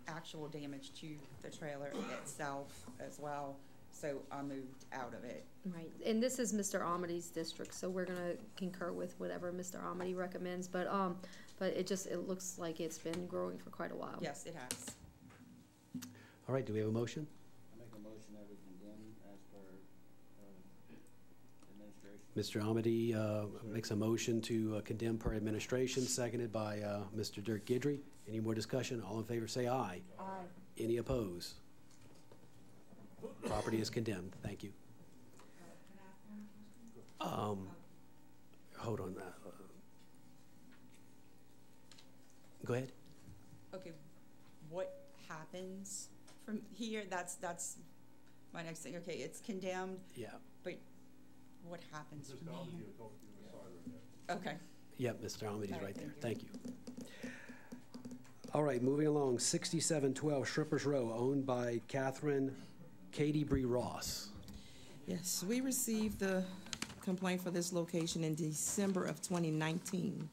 actual damage to the trailer itself as well. So I moved out of it. Right, and this is Mr. Amity's district, so we're gonna concur with whatever Mr. Amity recommends. But it looks like it's been growing for quite a while. Yes, it has. All right, do we have a motion? I make a motion that we condemn as per administration. Mr. Amity makes a motion to condemn per administration, seconded by Mr. Dirk Guidry. Any more discussion? All in favor say aye. Aye. Any opposed? Property is condemned. Thank you. Hold on. Go ahead. Okay, what happens from here? That's my next thing. Okay, it's condemned. Yeah. But what happens from here? Okay. Yep, Mr. Amity's right there. Thank you. All right, moving along. 6712 Shrippers Row, owned by Catherine Katie Bree Ross. Yes, we received the complaint for this location in December of 2019.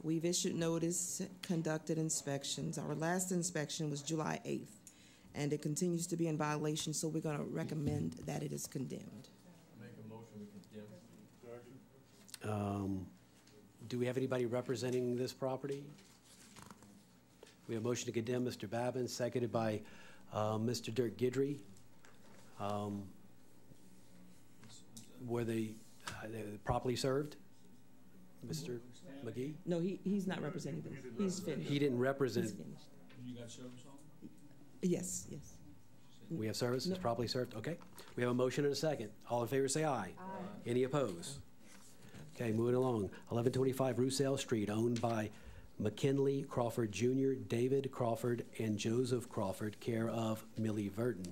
We've issued notice, conducted inspections. Our last inspection was July 8th, and it continues to be in violation, so we're going to recommend that it is condemned. Make a motion we condemn. Do we have anybody representing this property? We have a motion to condemn, Mr. Babin, seconded by Mr. Dirk Guidry. Were they properly served, Mr. McGee? No, he's not representing them. He's finished. He didn't represent. He's finished. You got service on? Yes. We have service. It's properly served. Okay. We have a motion and a second. All in favor say aye. Aye. Any opposed? Okay, moving along. 1125 Roussel Street, owned by McKinley Crawford Jr., David Crawford, and Joseph Crawford, care of Millie Verton.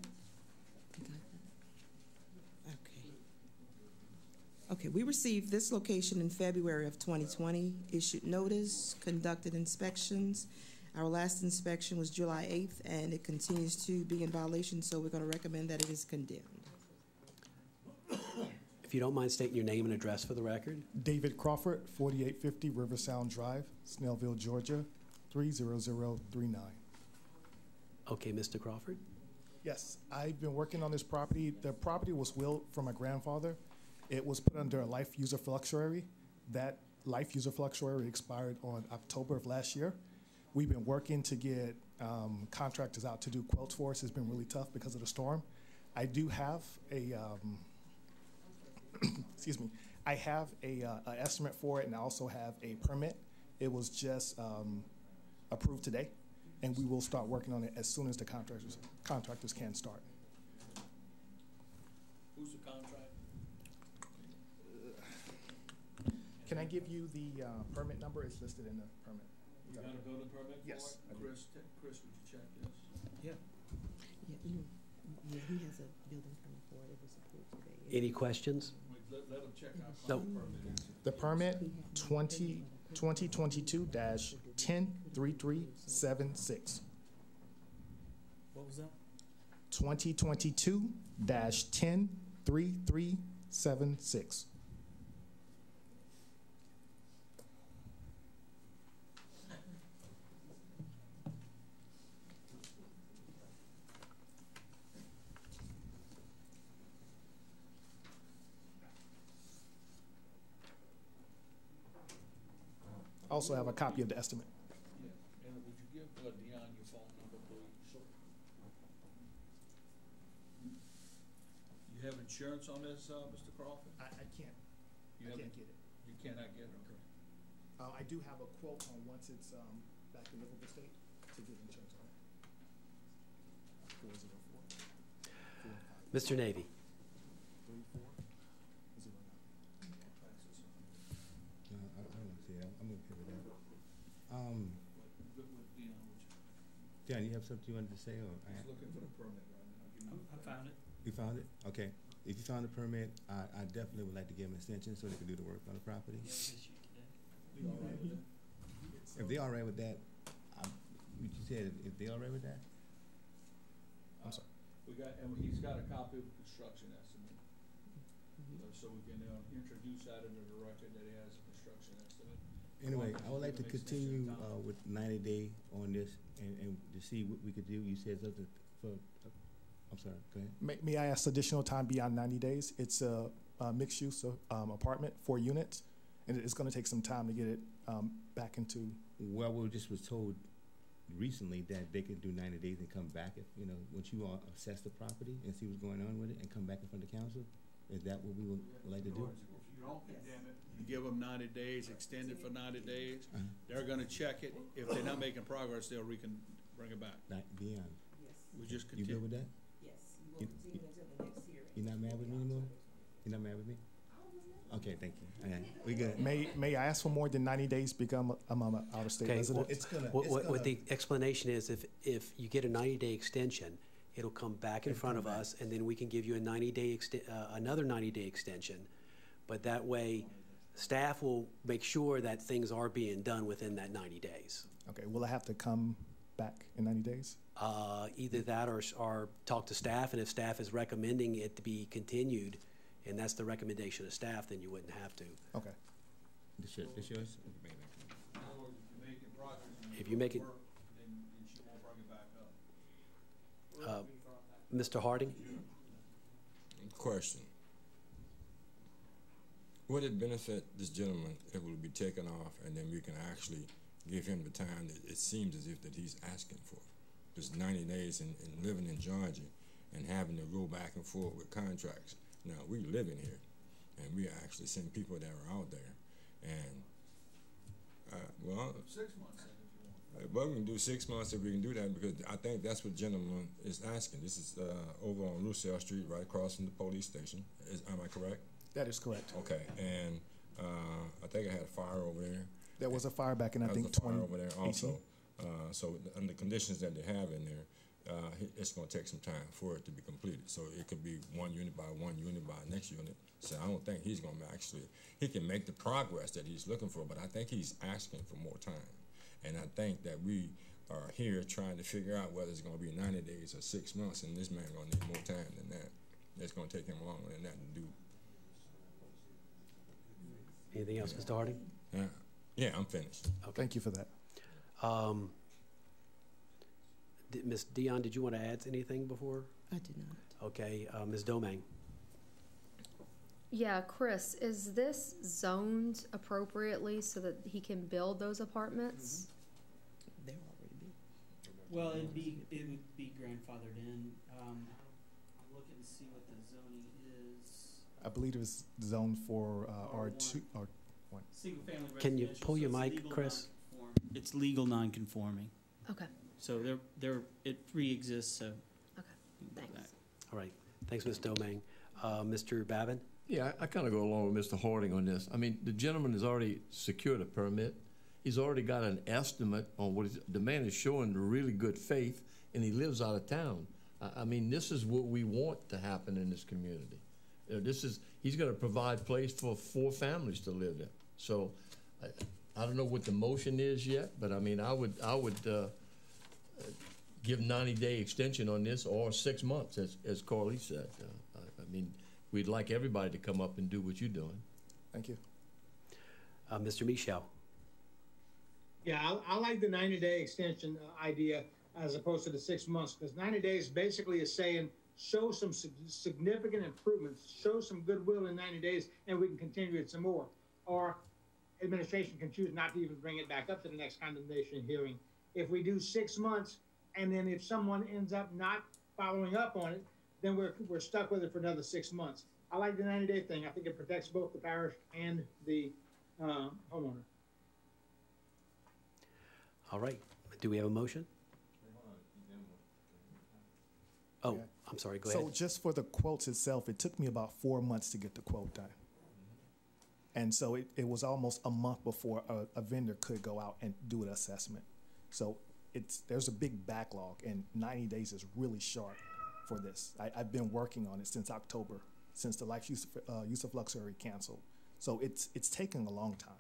Okay, we received this location in February of 2020, issued notice, conducted inspections. Our last inspection was July 8th, and it continues to be in violation, so we're going to recommend that it is condemned. If you don't mind stating your name and address for the record. David Crawford, 4850 River Sound Drive, Snellville, Georgia, 30039. Okay, Mr. Crawford. Yes, I've been working on this property. The property was willed from my grandfather. It was put under a life user fluctuary. That life user fluctuary expired on October of last year. We've been working to get contractors out to do quotes for us. It's been really tough because of the storm. I do have a, excuse me, I have a estimate for it, and I also have a permit. It was just approved today, and we will start working on it as soon as the contractors can start. Who's the contract? Can I give you the permit number? It's listed in the permit. You got a building permit for yes, it? Chris, would you check this? Yeah. Yeah, he has a building permit for it. It was approved today. Any questions? Let them check out No. the permit. The permit 2022-103376. What was that? 2022-103376. Also have a copy of the estimate. Yeah, and would you give Dion your phone number, please? You have insurance on this, Mr. Crawford? I can't. You I haven't- can't get it. You cannot get it, okay. I do have a quote on once it's back in livable state to get insurance on it. 404. Mr. Navy. 3409. No, I don't see that. I'm okay with that. Good with Dion, would you? Dion, you have something you wanted to say, or? He's looking for the permit right now. Give me I found it. You found it? Okay. If you found the permit, I definitely would like to give them an extension so they can do the work on the property. You all right with that? If they're all right with that, you said if they're all right with that? I'm sorry. And he's got a copy of the construction estimate. So we can introduce that into the record that he has a construction estimate. Anyway, I would like to continue with 90-day on this and to see what we could do. You said something for, I'm sorry, go ahead. May I ask additional time beyond 90 days? It's a mixed-use apartment, 4 units, and it's going to take some time to get it back into. Well, we just was told recently that they can do 90 days and come back if, once you all assess the property and see what's going on with it and come back in front of council. Is that what we would like to do? If you don't condemn it, you give them 90 days, extend it for 90 days. They're gonna check it. If they're not making progress, they'll bring it back. Dion, We just you continue. good with that? Yes, we'll continue until the next hearing. You're not mad with me anymore? You're not mad with me? Okay, thank you. Okay, we good. May I ask for more than 90 days become I'm an out-of-state Okay, resident? what the explanation is, if you get a 90-day extension, it'll come back in front of us, and then we can give you a 90-day another 90-day extension. But that way, staff will make sure that things are being done within that 90 days. Okay, will I have to come back in 90 days? Either that or talk to staff, and if staff is recommending it to be continued, and that's the recommendation of staff, then you wouldn't have to. Okay. This yours? In other words, if you're making progress and If you make it, work, then she won't bring it back up. Mr. Harding? Question. Would it benefit this gentleman if it would be taken off and then we can actually give him the time that it seems as if that he's asking for? Just 90 days and living in Georgia and having to go back and forth with contracts. Now, we live in here, and we actually send people that are out there. And, 6 months then, if you want. well, we can do 6 months if we can do that, because I think that's what the gentleman is asking. This is over on Roussel Street, right across from the police station. Am I correct? That is correct. Okay, and I think I had a fire over there. There was a fire back in, I think, There was a fire over there 2018. also. So under the conditions that they have in there, it's going to take some time for it to be completed. So it could be 1 unit by 1 unit by next unit. So I don't think he's going to actually, he can make the progress that he's looking for, but I think he's asking for more time. And I think that we are here trying to figure out whether it's going to be 90 days or 6 months, and this man's going to need more time than that. It's going to take him longer than that to do. Anything else, Mr. Harding? Yeah, I'm finished. Okay. Thank you for that. Ms. Dion, did you want to add anything before? I did not. Okay, Ms. Domingue. Yeah, Chris, is this zoned appropriately so that he can build those apartments? They're already built. Well, it would be grandfathered in. I'm looking to see what the zoning is. I believe it was zoned for R2 or what? Single family Can you residential, pull your so it's mic, legal Chris? non-conforming. It's legal non-conforming. Okay. So it pre-exists. So. Okay. Thanks. All right. Thanks, Ms. Domingue. Mr. Babin? Yeah, I kind of go along with Mr. Harding on this. I mean, the gentleman has already secured a permit. He's already got an estimate on what the man is showing really good faith, and he lives out of town. I mean, this is what we want to happen in this community. He's going to provide a place for 4 families to live in. So I don't know what the motion is yet, but I mean, I would give 90-day extension on this, or 6 months, as Carly said. I mean, we'd like everybody to come up and do what you're doing. Thank you. Mr. Michel. Yeah, I like the 90-day extension idea as opposed to the 6 months, because 90 days basically is saying show some significant improvements, show some goodwill in 90 days, and we can continue it some more. Or administration can choose not to even bring it back up to the next condemnation hearing. If we do 6 months, and then if someone ends up not following up on it, then we're stuck with it for another 6 months. I like the 90-day thing. I think it protects both the parish and the homeowner. All right. Do we have a motion? Oh, yeah. I'm sorry. Go ahead. So just for the quotes itself, it took me about 4 months to get the quote done. And so it was almost a month before a vendor could go out and do an assessment. So there's a big backlog, and 90 days is really short for this. I've been working on it since October, since the life use of luxury canceled. So it's taken a long time.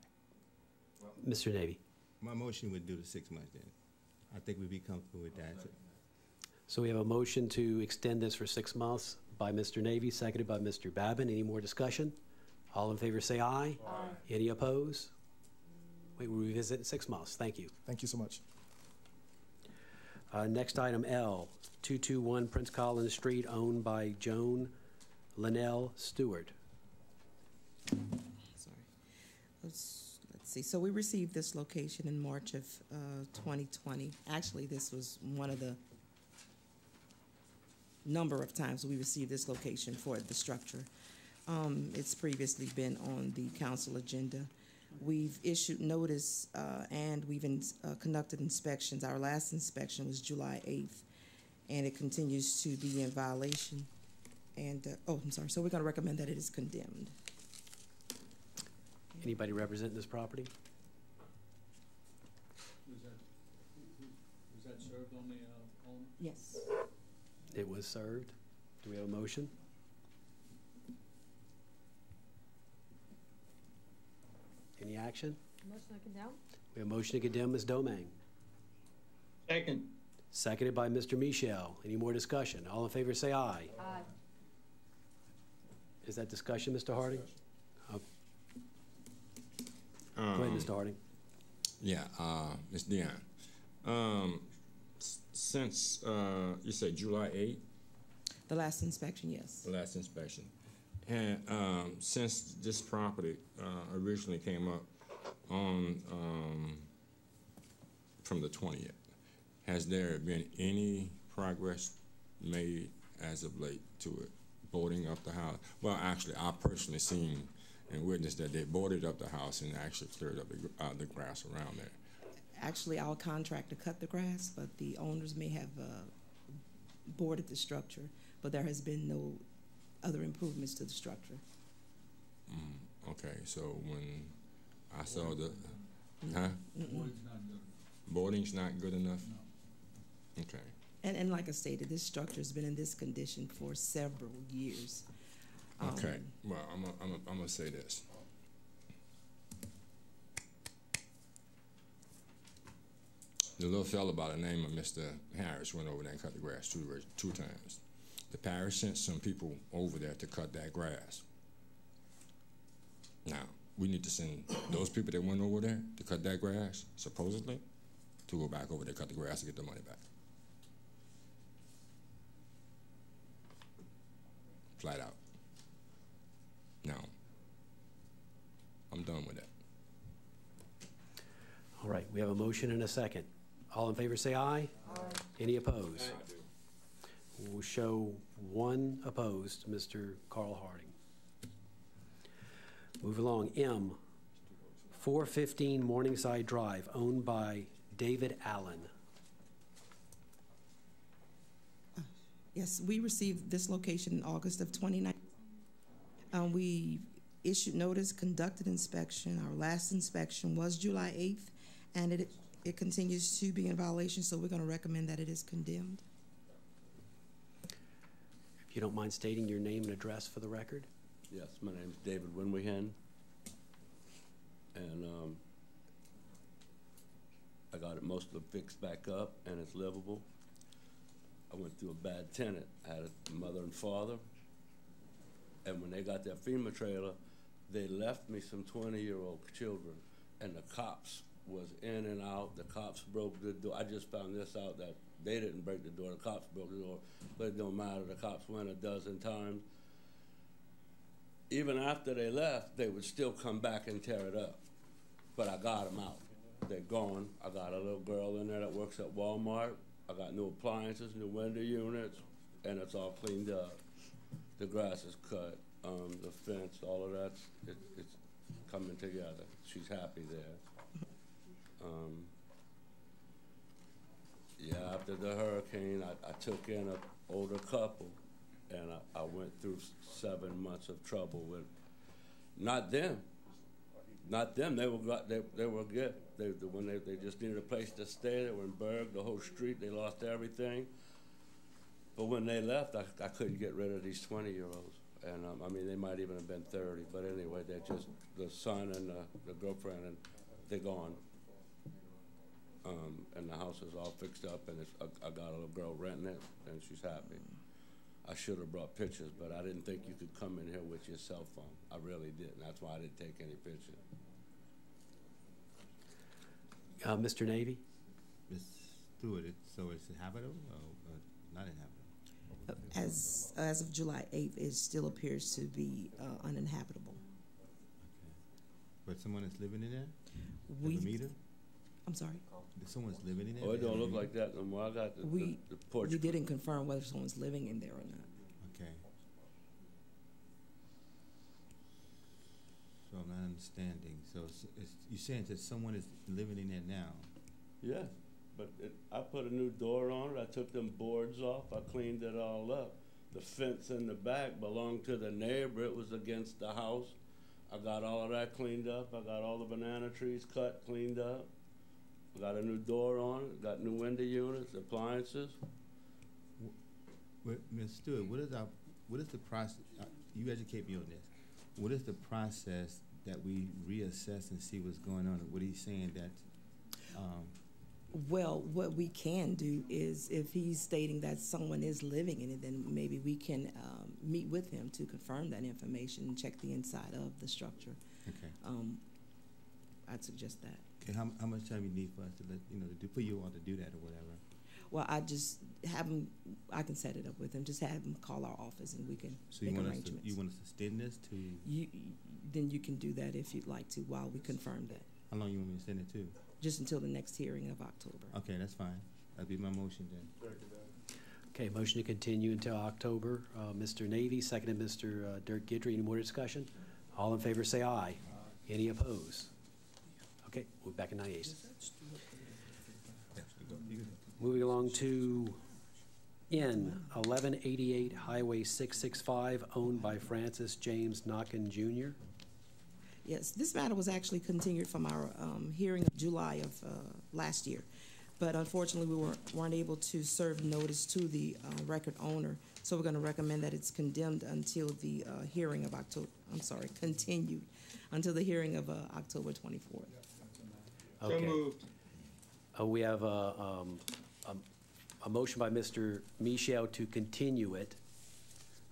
Well, Mr. Navy. My motion would do the 6 months then. I think we'd be comfortable with that. So we have a motion to extend this for 6 months by Mr. Navy, seconded by Mr. Babin. Any more discussion? All in favor say aye. Aye. Any opposed? Wait, we'll revisit in 6 months. Thank you. Thank you so much. Next item L, 221 Prince Collins Street, owned by Joan Linnell Stewart. Sorry. Let's see. So we received this location in March of 2020. Actually, this was one of the number of times we received this location for the structure. It's previously been on the council agenda. We've issued notice and we've conducted inspections. Our last inspection was July 8th, and it continues to be in violation. And, oh, I'm sorry. So we're going to recommend that it is condemned. Anybody representing this property? Was that served on the home? Yes. It was served. Do we have a motion? Any action? Motion to condemn. We have a motion to condemn, Ms. Domingue. Second. Seconded by Mr. Michel. Any more discussion? All in favor say aye. Aye. Is that discussion, Mr. Harding? Oh. Go ahead, Mr. Harding. Yeah, Ms. Dion. Since you say July 8th? The last inspection, yes. The last inspection. And since this property originally came up on from the 20th, has there been any progress made as of late to it, boarding up the house? Well, actually, I personally seen and witnessed that they boarded up the house and actually cleared up the grass around there. Actually, our contractor cut the grass, but the owners may have boarded the structure, but there has been no other improvements to the structure. Okay, so when I saw the, Boarding's not good. Boarding's not good enough? No. Okay. And like I stated, this structure has been in this condition for several years. Okay, well, I'm gonna say this. The little fella by the name of Mr. Harris went over there and cut the grass two times. The parish sent some people over there to cut that grass. Now, we need to send those people that went over there to cut that grass, supposedly, to go back over there, cut the grass, and get the money back. Flat out. Now, I'm done with that. All right, we have a motion and a second. All in favor say aye. Aye. Any opposed? We'll show one opposed, Mr. Carl Harding. Move along. M, 415 Morningside Drive, owned by David Allen. Yes, we received this location in August of 2019. We issued notice, conducted inspection. Our last inspection was July 8th, and it continues to be in violation, so we're going to recommend that it is condemned. you don't mind stating your name and address for the record? Yes, my name's David Winwihan, and I got it most of it fixed back up, and it's livable. I went through a bad tenant. I had a mother and father, and when they got their FEMA trailer, they left me some 20-year-old children, and the cops was in and out. The cops broke the door. I just found this out that they didn't break the door. The cops broke the door, but it don't matter. The cops went a dozen times. Even after they left, they would still come back and tear it up. But I got them out. They're gone. I got a little girl in there that works at Walmart. I got new appliances, new window units, and it's all cleaned up. The grass is cut, the fence, all of that's, it's coming together. She's happy there. Yeah, after the hurricane, I took in an older couple, and I went through 7 months of trouble with, not them. Not them. They were good. When they just needed a place to stay. They were in Berg, the whole street. They lost everything. But when they left, I couldn't get rid of these 20-year-olds. And I mean, they might even have been 30. But anyway, they're just the son and the girlfriend, and they're gone. And the house is all fixed up, and I got a little girl renting it, and she's happy. I should have brought pictures, but I didn't think you could come in here with your cell phone. I really didn't. That's why I didn't take any pictures. Mr. Navy? Ms. Stewart, so it's habitable or not inhabitable? As of July 8th, it still appears to be uninhabitable. Okay. But someone is living in there? We meet her? I'm sorry? Someone's living in there? Oh, it don't look like that no more. I got the porch. We didn't confirm whether someone's living in there or not. Okay. So I'm not understanding. So you're saying that someone is living in there now? Yeah, but I put a new door on it. I took them boards off. I cleaned it all up. The fence in the back belonged to the neighbor. It was against the house. I got all of that cleaned up. I got all the banana trees cut, cleaned up. I got a new door on it. Got new window units, appliances. Ms. Stewart, what is the process? You educate me on this. What is the process that we reassess and see what's going on? What are you saying that? Well, what we can do is, if he's stating that someone is living in it, then maybe we can meet with him to confirm that information and check the inside of the structure. Okay. I'd suggest that. Okay. How much time you need for us to for you all to do that or whatever? Well, I just have him. I can set it up with him. Just have him call our office, and we can make arrangements. You want us to extend this to? Then you can do that if you'd like to, while we confirm that. How long you want me to extend it to? Just until the next hearing of October. Okay, that's fine. That'd be my motion then. Okay, motion to continue until October. Mr. Navy, seconded Mr. Dirk Guidry. Any more discussion? All in favor say aye. Any opposed? Okay, we'll be back in 98. Moving along to N, 1188 Highway 665, owned by Francis James Knockin Jr. Yes, this matter was actually continued from our hearing of July of last year. But unfortunately, we weren't able to serve notice to the record owner. So we're going to recommend that it's condemned until the hearing of continued until the hearing of October 24th. Okay. So moved. We have a motion by Mr. Michel to continue it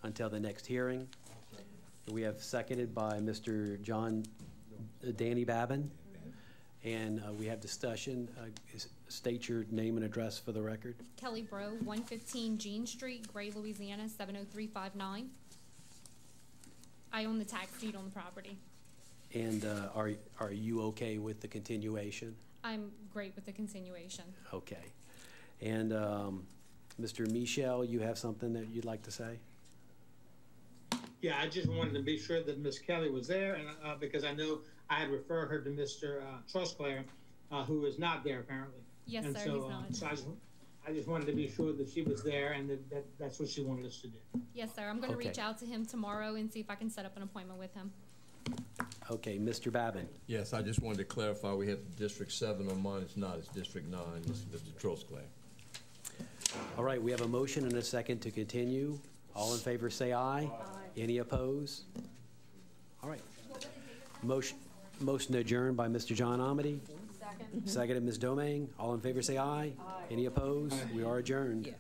until the next hearing. We have seconded by Mr. Danny Babin. And we have discussion. State your name and address for the record. Kelly Bro, 115 Jean Street, Gray, Louisiana, 70359. I own the tax deed on the property. And are you okay with the continuation? I'm great with the continuation. Okay. And Mr. Michel, you have something that you'd like to say? Yeah, I just wanted to be sure that Miss Kelly was there, and because I know I had referred her to Mr. Trosclair, who is not there apparently. Yes, and sir, so, he's not. So I just wanted to be sure that she was there and that's what she wanted us to do. Yes, sir. I'm going to reach out to him tomorrow and see if I can set up an appointment with him. Okay, Mr. Babin. Yes, I just wanted to clarify we have District 7 on mine. It's not. It's District 9. It's Mr. Trosclair. All right, we have a motion and a second to continue. All in favor say aye. Any opposed? All right. Motion adjourned by Mr. John Amity. Second. Seconded Ms. Domingue. All in favor say aye. Any opposed? We are adjourned.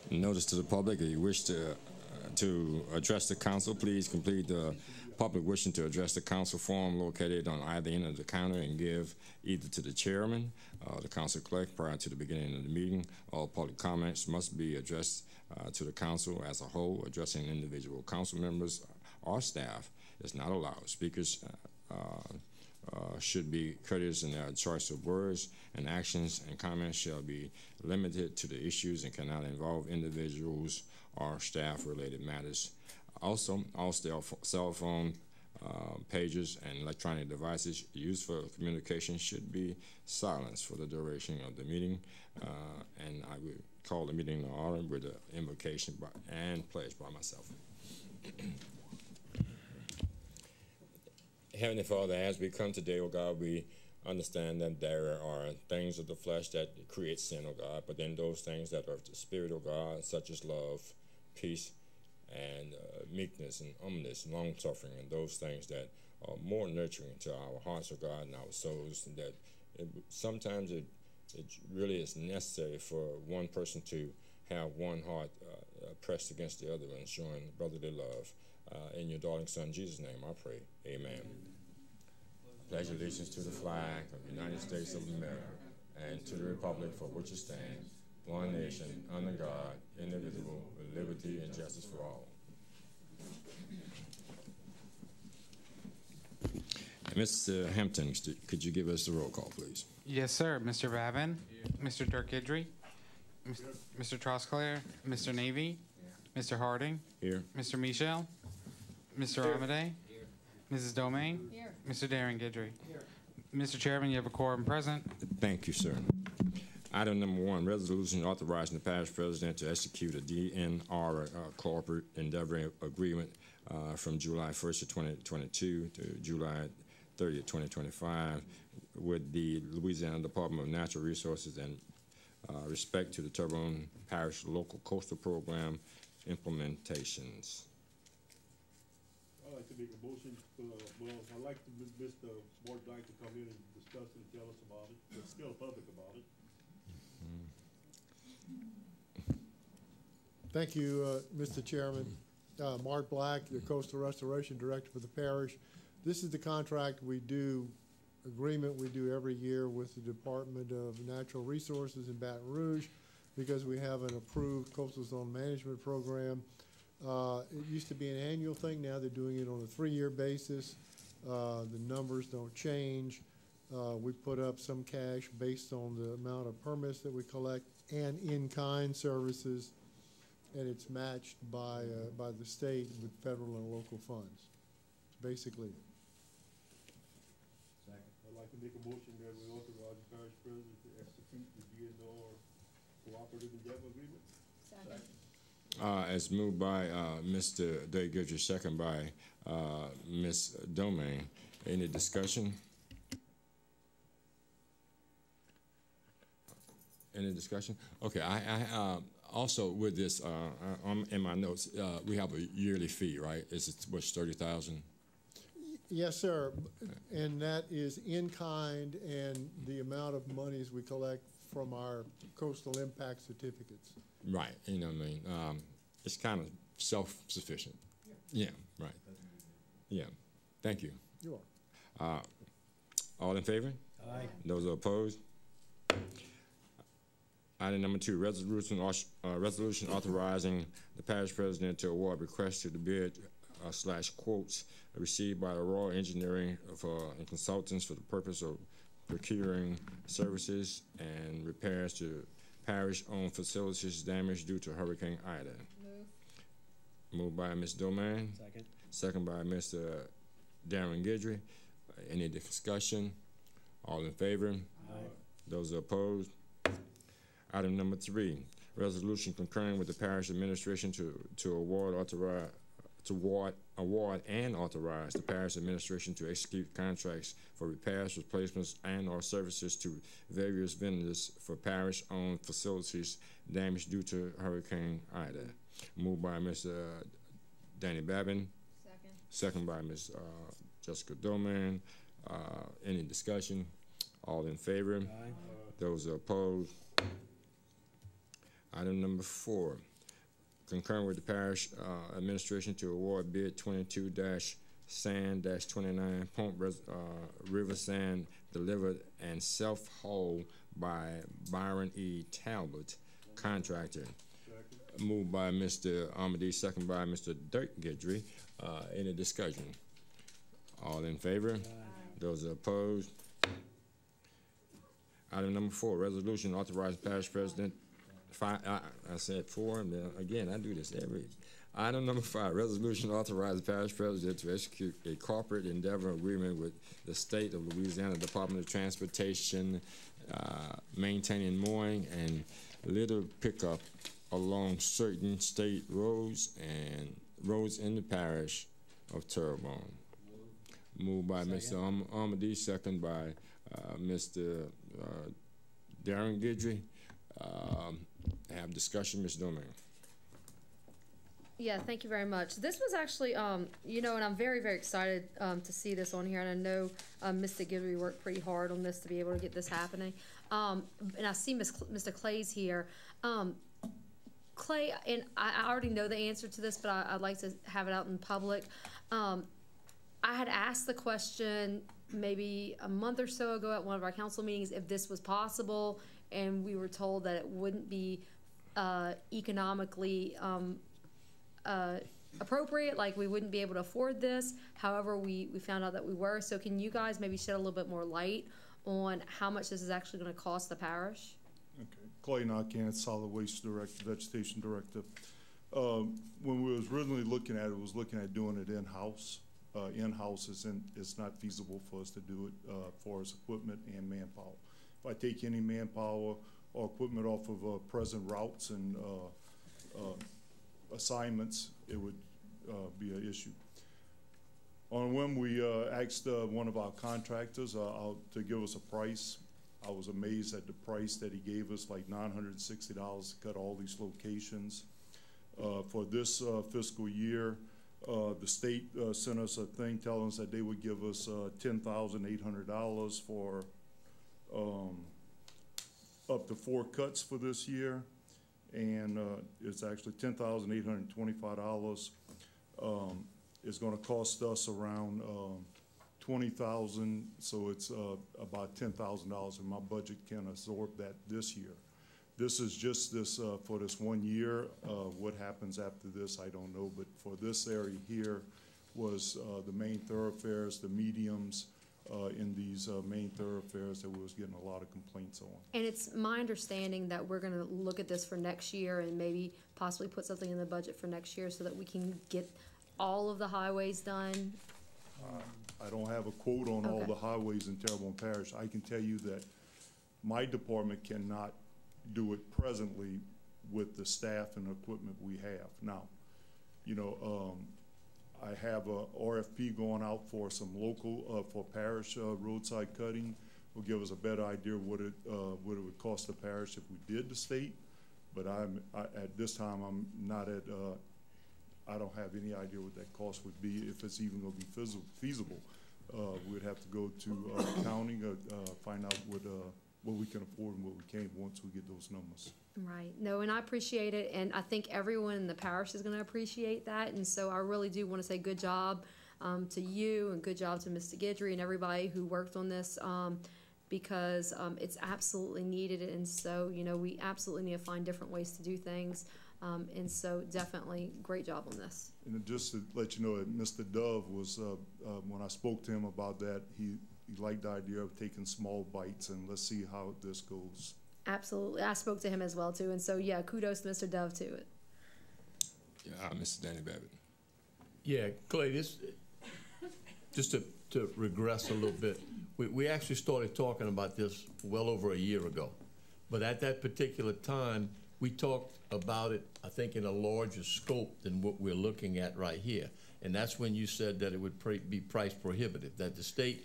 Notice to the public, if you wish to address the council, please complete the public wishing to address the council form located on either end of the counter and give either to the chairman or the council clerk prior to the beginning of the meeting. All public comments must be addressed to the council as a whole. Addressing individual council members or staff is not allowed. Speakers should be courteous in their choice of words, and actions and comments shall be limited to the issues and cannot involve individuals or staff-related matters. Also, all cell phone pages and electronic devices used for communication should be silenced for the duration of the meeting. And I will call the meeting to order with the invocation and pledge by myself. Heavenly Father, as we come today, oh God, we understand that there are things of the flesh that create sin, oh God, but then those things that are of the Spirit, oh God, such as love, peace, and meekness and humbleness and long-suffering, and those things that are more nurturing to our hearts, oh God, and our souls, and that sometimes it really is necessary for one person to have one heart pressed against the other and showing brotherly love. In your darling Son, Jesus' name, I pray. Amen. Pledge allegiance to the flag of the United States of America and to the republic for which it stands, one nation, under God, indivisible, with liberty and justice for all. Mr. Hampton, could you give us the roll call, please? Yes, sir. Mr. Babin, Mr. Dirk Idry, Mr. Trosclair, Mr. Navy, Mr. Harding, here. Mr. Michel, Mr. Amade, Mrs. Domingue, here. Mr. Darren Guidry. Here. Mr. Chairman, you have a quorum present. Thank you, sir. Item number 1, resolution authorizing the parish president to execute a DNR corporate endeavor agreement from July 1st of 2022 to July 30th, 2025 with the Louisiana Department of Natural Resources and respect to the Terrebonne Parish Local Coastal Program implementations. I'd like to make a motion. I'd like to Mr. Mark Black to come in and discuss it and tell us about it, but still public about it. Thank you, Mr. Chairman. Mark Black, the Coastal Restoration Director for the parish. This is the contract agreement we do every year with the Department of Natural Resources in Baton Rouge, because we have an approved coastal zone management program It used to be an annual thing. Now they're doing it on a 3-year basis. The numbers don't change. We put up some cash based on the amount of permits that we collect and in-kind services, and it's matched by the state with federal and local funds. It's basically it. I'd like to make a motion that we authorize the parish president to execute the DNR cooperative endeavor agreement. Second. As moved by Mr. Day Goodrich, second by Ms. Domain. Any discussion? Any discussion? Okay, I also with this, in my notes, we have a yearly fee, right? Is it what's 30,000? Yes, sir. And that is in kind and the amount of monies we collect from our coastal impact certificates. Right. You know what I mean? It's kind of self-sufficient. Yeah. Right. Yeah. Thank you. You are. All in favor? Aye. Those are opposed? Item number 2, resolution authorizing the parish president to award requests to the bid / quotes received by the Royal Engineering and Consultants for the purpose of procuring services and repairs to parish-owned facilities damaged due to Hurricane Ida. Moved by Ms. Domain. Second. Second by Mr. Darren Guidry. Any discussion? All in favor? Aye. Those opposed? Item number 3, resolution concurring with the parish administration to award and authorize the parish administration to execute contracts for repairs, replacements, and/or services to various vendors for parish-owned facilities damaged due to Hurricane Ida. Moved by Mr. Danny Babin. Second. Second by Ms. Jessica Doman. Any discussion? All in favor? Aye. Those opposed? Item number 4, concurring with the parish administration to award bid 22-sand-29 pump river sand delivered and self-hauled by Byron E. Talbot, contractor. Moved by Mr. Amadi, second by Mr. Dirk Guidry. Any discussion? All in favor? Aye. Those opposed? Item number 4, resolution authorizing parish president. I said 4, and then again, I do this every. Item number 5, resolution authorizing parish president to execute a corporate endeavor agreement with the state of Louisiana Department of Transportation, maintaining mooring and litter pickup along certain state roads and roads in the parish of Terrebonne. Moved by Mr. Amadi, second by Mr. Darren Guidry. Have discussion, Ms. Domain. Yeah, thank you very much. This was actually, you know, and I'm very, very excited to see this on here. And I know Mr. Guidry worked pretty hard on this to be able to get this happening. And I see Mr. Clay's here. Clay, and I already know the answer to this, but I'd like to have it out in public. I had asked the question maybe a month or so ago at one of our council meetings if this was possible, and we were told that it wouldn't be economically appropriate, like we wouldn't be able to afford this. However, we found out that we were. So can you guys maybe shed a little bit more light on how much this is actually going to cost the parish? Okay. Clay Knockan, Solid Waste Director, Vegetation Director. When we was originally looking at it, was looking at doing it in-house. In-house it's not feasible for us to do it for us equipment and manpower. If I take any manpower or equipment off of present routes and assignments, it would be an issue. On when we asked one of our contractors to give us a price, I was amazed at the price that he gave us, like $960 to cut all these locations. For this fiscal year, the state sent us a thing telling us that they would give us $10,800 for up to 4 cuts for this year, and it's actually $10,825. It's going to cost us around $20,000, so it's about $10,000, and my budget can absorb that this year. This is just this, for this 1 year. What happens after this, I don't know, but for this area here was the main thoroughfares, the mediums, in these main thoroughfares that we was getting a lot of complaints on. And it's my understanding that we're gonna look at this for next year and maybe possibly put something in the budget for next year so that we can get all of the highways done. I don't have a quote on all Okay. the highways in Terrebonne Parish. I can tell you that my department cannot do it presently with the staff and equipment we have. Now, you know, I have a RFP going out for some local, for parish roadside cutting. Will give us a better idea of what it would cost the parish if we did the state. But at this time, I'm not at, I don't have any idea what that cost would be, if it's even gonna be feasible. We'd have to go to accounting, find out what we can afford and what we can't once we get those numbers. Right. No, and I appreciate it, and I think everyone in the parish is going to appreciate that, and so I really do want to say good job to you and good job to Mr. Guidry and everybody who worked on this, because it's absolutely needed, and so, you know, we absolutely need to find different ways to do things, and so definitely great job on this. And just to let you know, that Mr. Dove was, when I spoke to him about that, he liked the idea of taking small bites, and let's see how this goes. Absolutely. I spoke to him as well, too. And so, yeah, kudos to Mr. Dove, too. Yeah, Mr. Danny Babbitt. Yeah, Clay, this, just to regress a little bit, we actually started talking about this well over a year ago. But at that particular time, we talked about it, I think, in a larger scope than what we're looking at right here. And that's when you said that it would be price prohibitive, that the state,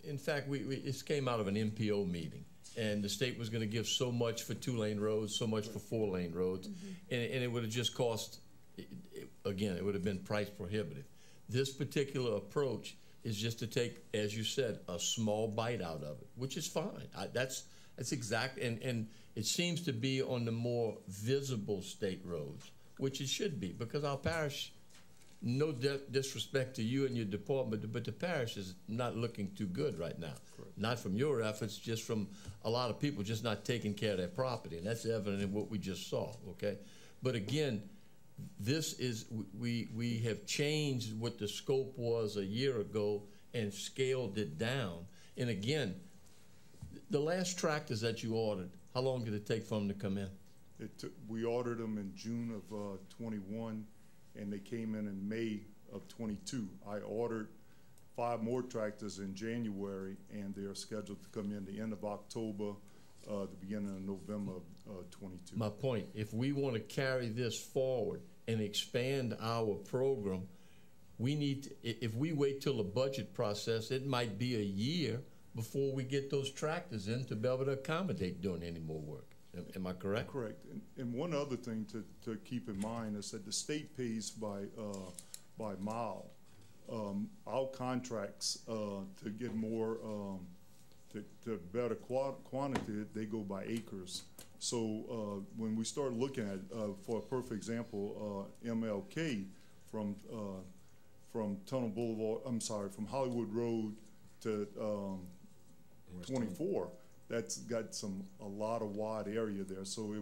in fact, it came out of an MPO meeting. And the state was going to give so much for 2-lane roads, so much for 4-lane roads, and it would have just cost, again, it would have been price prohibitive. This particular approach is just to take, as you said, a small bite out of it, which is fine. That's exact, and it seems to be on the more visible state roads, which it should be, because our parish, no disrespect to you and your department, but the parish is not looking too good right now. Correct. Not from your efforts, just from a lot of people just not taking care of their property, and that's evident in what we just saw, okay? But again, this is, we have changed what the scope was a year ago and scaled it down. And again, the last tractors that you ordered, how long did it take for them to come in? We ordered them in June of 21. And they came in May of 22. I ordered 5 more tractors in January, and they're scheduled to come in the end of October, the beginning of November of 22. My point, if we want to carry this forward and expand our program, we need to, if we wait till the budget process, it might be a year before we get those tractors in to be able to accommodate doing any more work. Am I correct? Correct. And one other thing to keep in mind is that the state pays by mile. Our contracts to get more, to better quantity, they go by acres. So when we start looking at, for a perfect example, MLK from Tunnel Boulevard, I'm sorry, from Hollywood Road to 24. That's got a lot of wide area there, so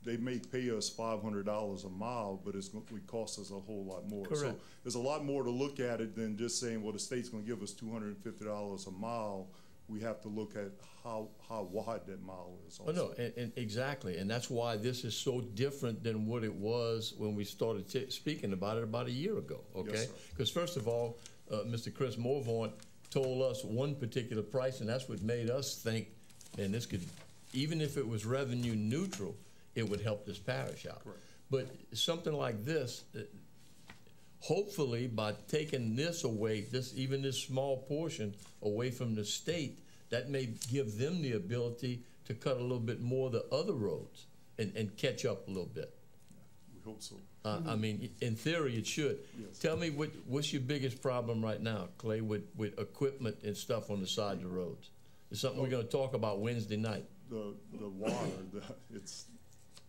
they may pay us $500 a mile, but it would cost us a whole lot more. Correct. So there's a lot more to look at it than just saying, well, the state's going to give us $250 a mile. We have to look at how wide that mile is also. Oh, no, and exactly, and that's why this is so different than what it was when we started speaking about it about a year ago, okay? Because first of all, Mr. Chris Morvaunt told us one particular price, and that's what made us think, and this could, even if it was revenue neutral, it would help this parish out. Correct. But something like this, hopefully by taking this away, even this small portion away from the state, that may give them the ability to cut a little bit more of the other roads and catch up a little bit. We hope so. I mean, in theory, it should. Yes. Tell me what's your biggest problem right now, Clay, with equipment and stuff on the side of the roads? It's something we're going to talk about Wednesday night. The water, it's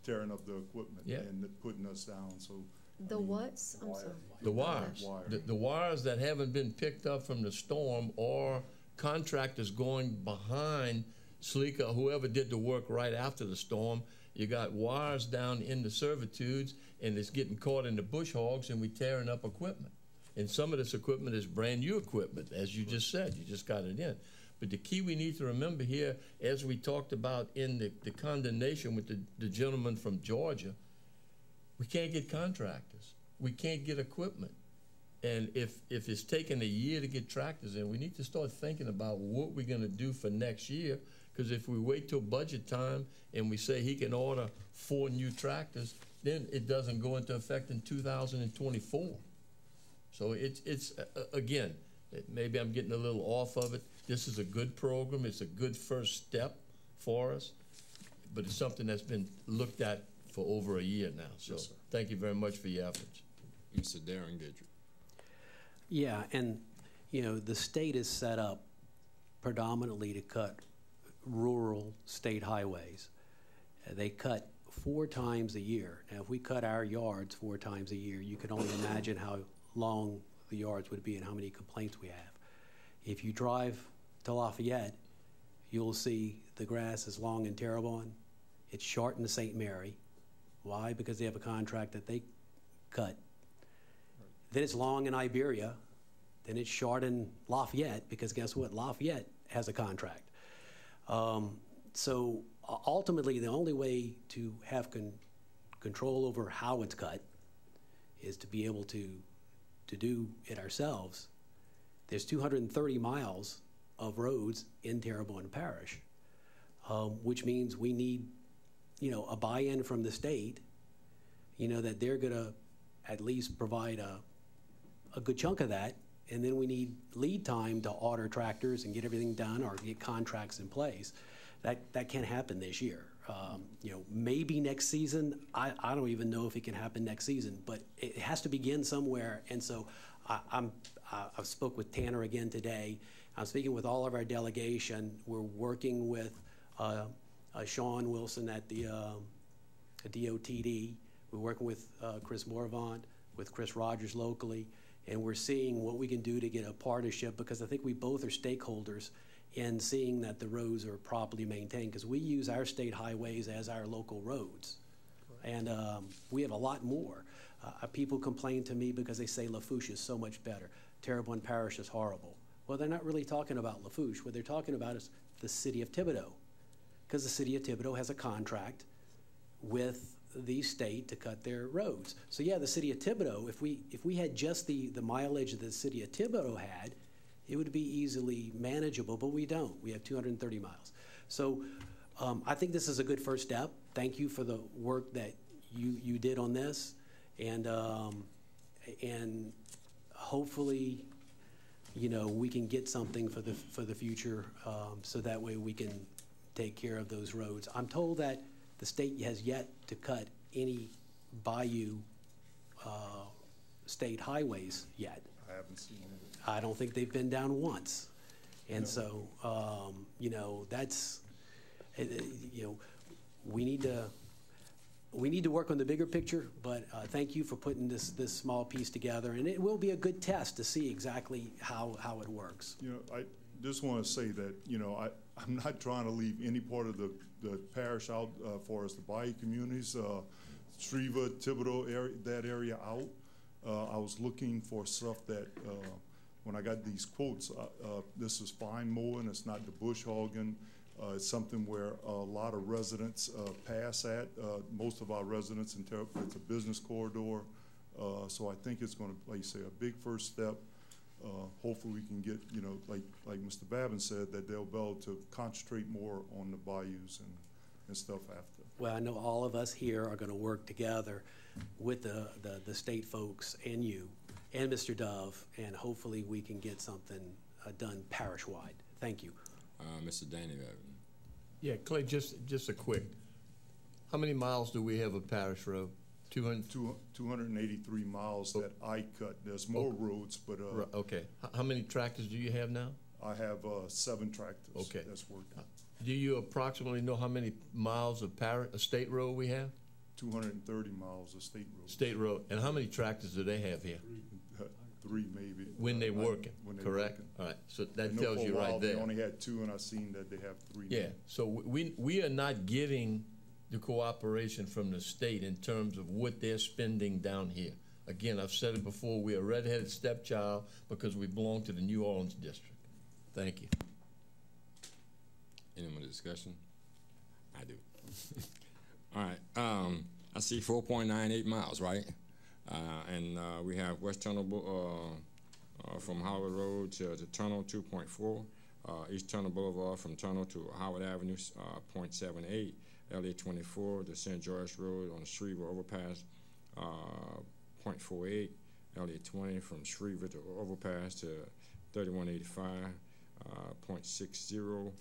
tearing up the equipment and putting us down. So The what's? I'm sorry. The wires. The wires that haven't been picked up from the storm, or contractors going behind Sleek or whoever did the work right after the storm. You got wires down in the servitudes, and it's getting caught in the bush hogs, and we tearing up equipment. And some of this equipment is brand new equipment, as you just said. You just got it in. But the key we need to remember here, as we talked about in the condemnation with the gentleman from Georgia, we can't get contractors. We can't get equipment. And if it's taking a year to get tractors in, we need to start thinking about what we're going to do for next year. Because if we wait till budget time and we say he can order 4 new tractors, then it doesn't go into effect in 2024. So it's again, maybe I'm getting a little off of it. This is a good program. It's a good first step for us, but it's something that's been looked at for over a year now. So yes, thank you very much for your efforts. Mr. Darren Guidry. Yeah, and the state is set up predominantly to cut rural state highways. They cut 4 times a year. Now, if we cut our yards 4 times a year, you can only imagine how long the yards would be and how many complaints we have. If you drive to Lafayette, you'll see the grass is long in Terrebonne. It's short in St. Mary. Why? Because they have a contract that they cut. Then it's long in Iberia. Then it's short in Lafayette, because guess what? Lafayette has a contract. So ultimately, the only way to have control over how it's cut is to be able to do it ourselves. There's 230 miles of roads in Terrebonne Parish, which means we need, a buy-in from the state, that they're going to at least provide a good chunk of that, and then we need lead time to order tractors and get everything done or get contracts in place. That can't happen this year. Maybe next season. I don't even know if it can happen next season, but it has to begin somewhere. And so I've spoke with Tanner again today. I'm speaking with all of our delegation. We're working with Sean Wilson at the DOTD. We're working with Chris Morvant, with Chris Rogers locally, and we're seeing what we can do to get a partnership, because I think we both are stakeholders in seeing that the roads are properly maintained, because we use our state highways as our local roads. Right. And we have a lot more. People complain to me because they say Lafourche is so much better. Terrebonne Parish is horrible. Well, they're not really talking about Lafourche. What they're talking about is the city of Thibodaux, because the city of Thibodaux has a contract with the state to cut their roads. So yeah, the city of Thibodaux, if we had just the mileage that the city of Thibodaux had, it would be easily manageable, but we don't. We have 230 miles. So I think this is a good first step. Thank you for the work that you did on this, and hopefully, we can get something for the future, so that way we can take care of those roads. I'm told that the state has yet to cut any bayou state highways yet. I haven't seen it. I don't think they've been down once. And so, that's, we need to work on the bigger picture, but thank you for putting this small piece together, and it will be a good test to see exactly how it works. I just want to say that, I'm not trying to leave any part of the parish out for us, the bayou communities, Shreva, Thibodaux area, that area out. I was looking for stuff that, when I got these quotes, this is fine mowing, it's not the bush hogging. It's something where a lot of residents pass at. Most of our residents in Terrebonne, it's a business corridor. So I think it's going to, like you say, a big first step. Hopefully we can get, like Mr. Babin said, that they'll be able to concentrate more on the bayous and stuff after. Well, I know all of us here are going to work together with the state folks and you and Mr. Dove, and hopefully we can get something done parish-wide. Thank you. Mr. Danny Babin. Yeah, Clay, just a quick. How many miles do we have of parish road? 283 miles that I cut. There's more roads, but okay. How many tractors do you have now? I have 7 tractors. Okay, that's working. Do you approximately know how many miles of state road we have? 230 miles of state road. State road, and how many tractors do they have here? 3 maybe. When they're working, when they're correct? working. All right, so I that know tells for a you while right there. They only had 2, and I've seen that they have 3 Yeah, now. so we are not getting the cooperation from the state in terms of what they're spending down here. Again, I've said it before, we're a redheaded stepchild because we belong to the New Orleans district. Thank you. Any more discussion? I do. All right. I see 4.98 miles, right? And we have West Tunnel from Howard Road to Tunnel, 2.4. East Tunnel Boulevard from Tunnel to Howard Avenue, 0.78. LA 24 to St. George Road on the Shreveport Overpass, 0.48. LA 20 from Shreveport to Overpass to 3185, 0.60.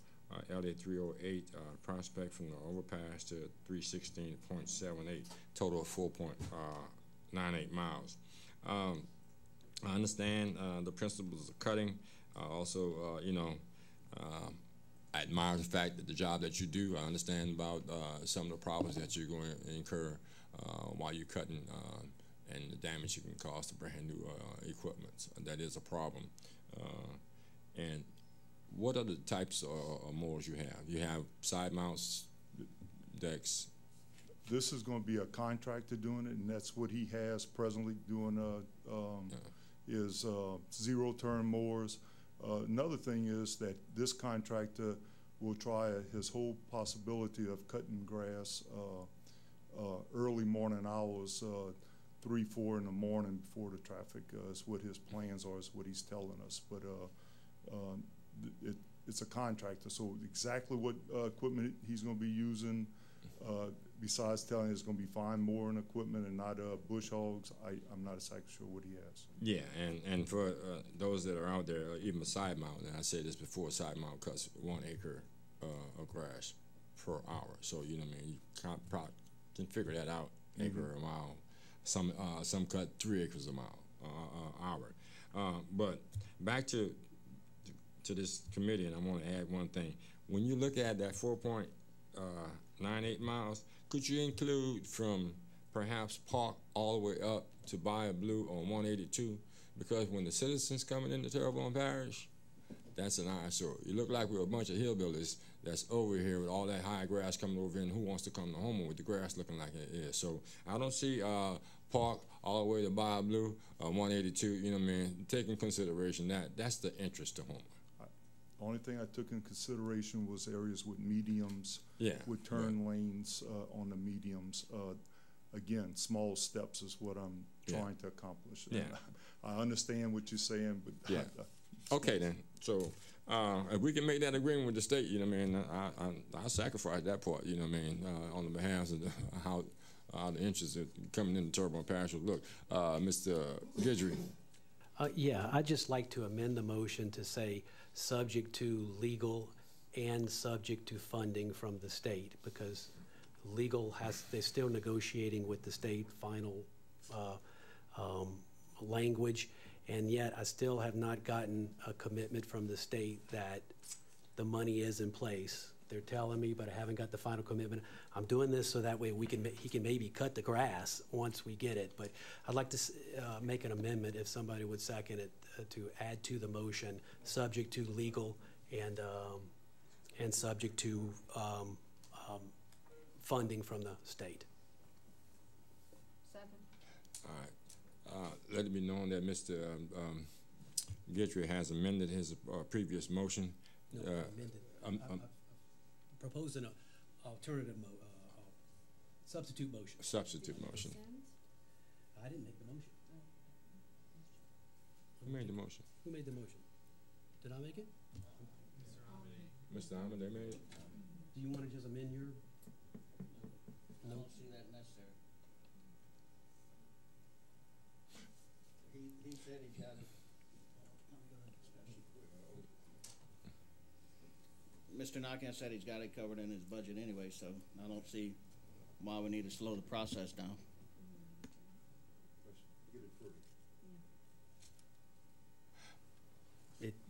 LA 308 Prospect from the Overpass to 316.78. Total of 4.98 miles. I understand the principles of cutting. Also, I admire the fact that the job that you do. I understand about some of the problems that you're going to incur while you're cutting and the damage you can cause to brand new equipment. That is a problem. And what other types of mowers you have? You have side mounts, decks. This is going to be a contractor doing it, and that's what he has presently doing is zero-turn mowers. Another thing is that this contractor will try his whole possibility of cutting grass early morning hours, 3, 4 in the morning before the traffic is what his plans are, is what he's telling us. But it's a contractor, so exactly what equipment he's going to be using, besides telling us it's going to be fine mowing equipment and not bush hogs, I'm not exactly sure what he has. Yeah, and for those that are out there, even a side mount, and I said this before, a side mount cuts 1 acre of grass per hour. So, you know what I mean, you probably can figure that out, acre a mile. Some cut 3 acres a mile, hour. But back to this committee, and I want to add one thing. When you look at that 4.98 miles, could you include from perhaps Park all the way up to Bayou Blue on 182? Because when the citizens coming into Terrebonne Parish, that's an eyesore. You look like we're a bunch of hillbillies that's over here with all that high grass coming over in. Who wants to come to Homer with the grass looking like it is? So I don't see Park all the way to Bayou Blue, 182, you know what I mean? Take in consideration that's the interest to Homer. The only thing I took in consideration was areas with mediums, with turn lanes on the mediums. Again, small steps is what I'm trying to accomplish. Yeah. I understand what you're saying, but yeah. Okay then. So if we can make that agreement with the state, you know what I mean, I'll sacrifice that part, you know what I mean, on the behalf of how the interests are coming into Terrebonne Parish. Look, Mr. Guidry. Yeah, I'd just like to amend the motion to say subject to legal and subject to funding from the state, because legal they're still negotiating with the state final language, and yet I still have not gotten a commitment from the state that the money is in place. They're telling me, but I haven't got the final commitment. I'm doing this so that way he can maybe cut the grass once we get it. But I'd like to make an amendment, if somebody would second it, to add to the motion, subject to legal and subject to funding from the state. Second. All right. Let it be known that Mr. Guidry has amended his previous motion. No, amended. Proposed an alternative substitute motion. Substitute motion. I didn't make the motion. Who made the motion? Who made the motion? Did I make it? Mr. Ahmed, they made it. Do you want to just amend your? I don't see that necessary. He said he got it. Mr. Knockin said he's got it covered in his budget anyway, so I don't see why we need to slow the process down.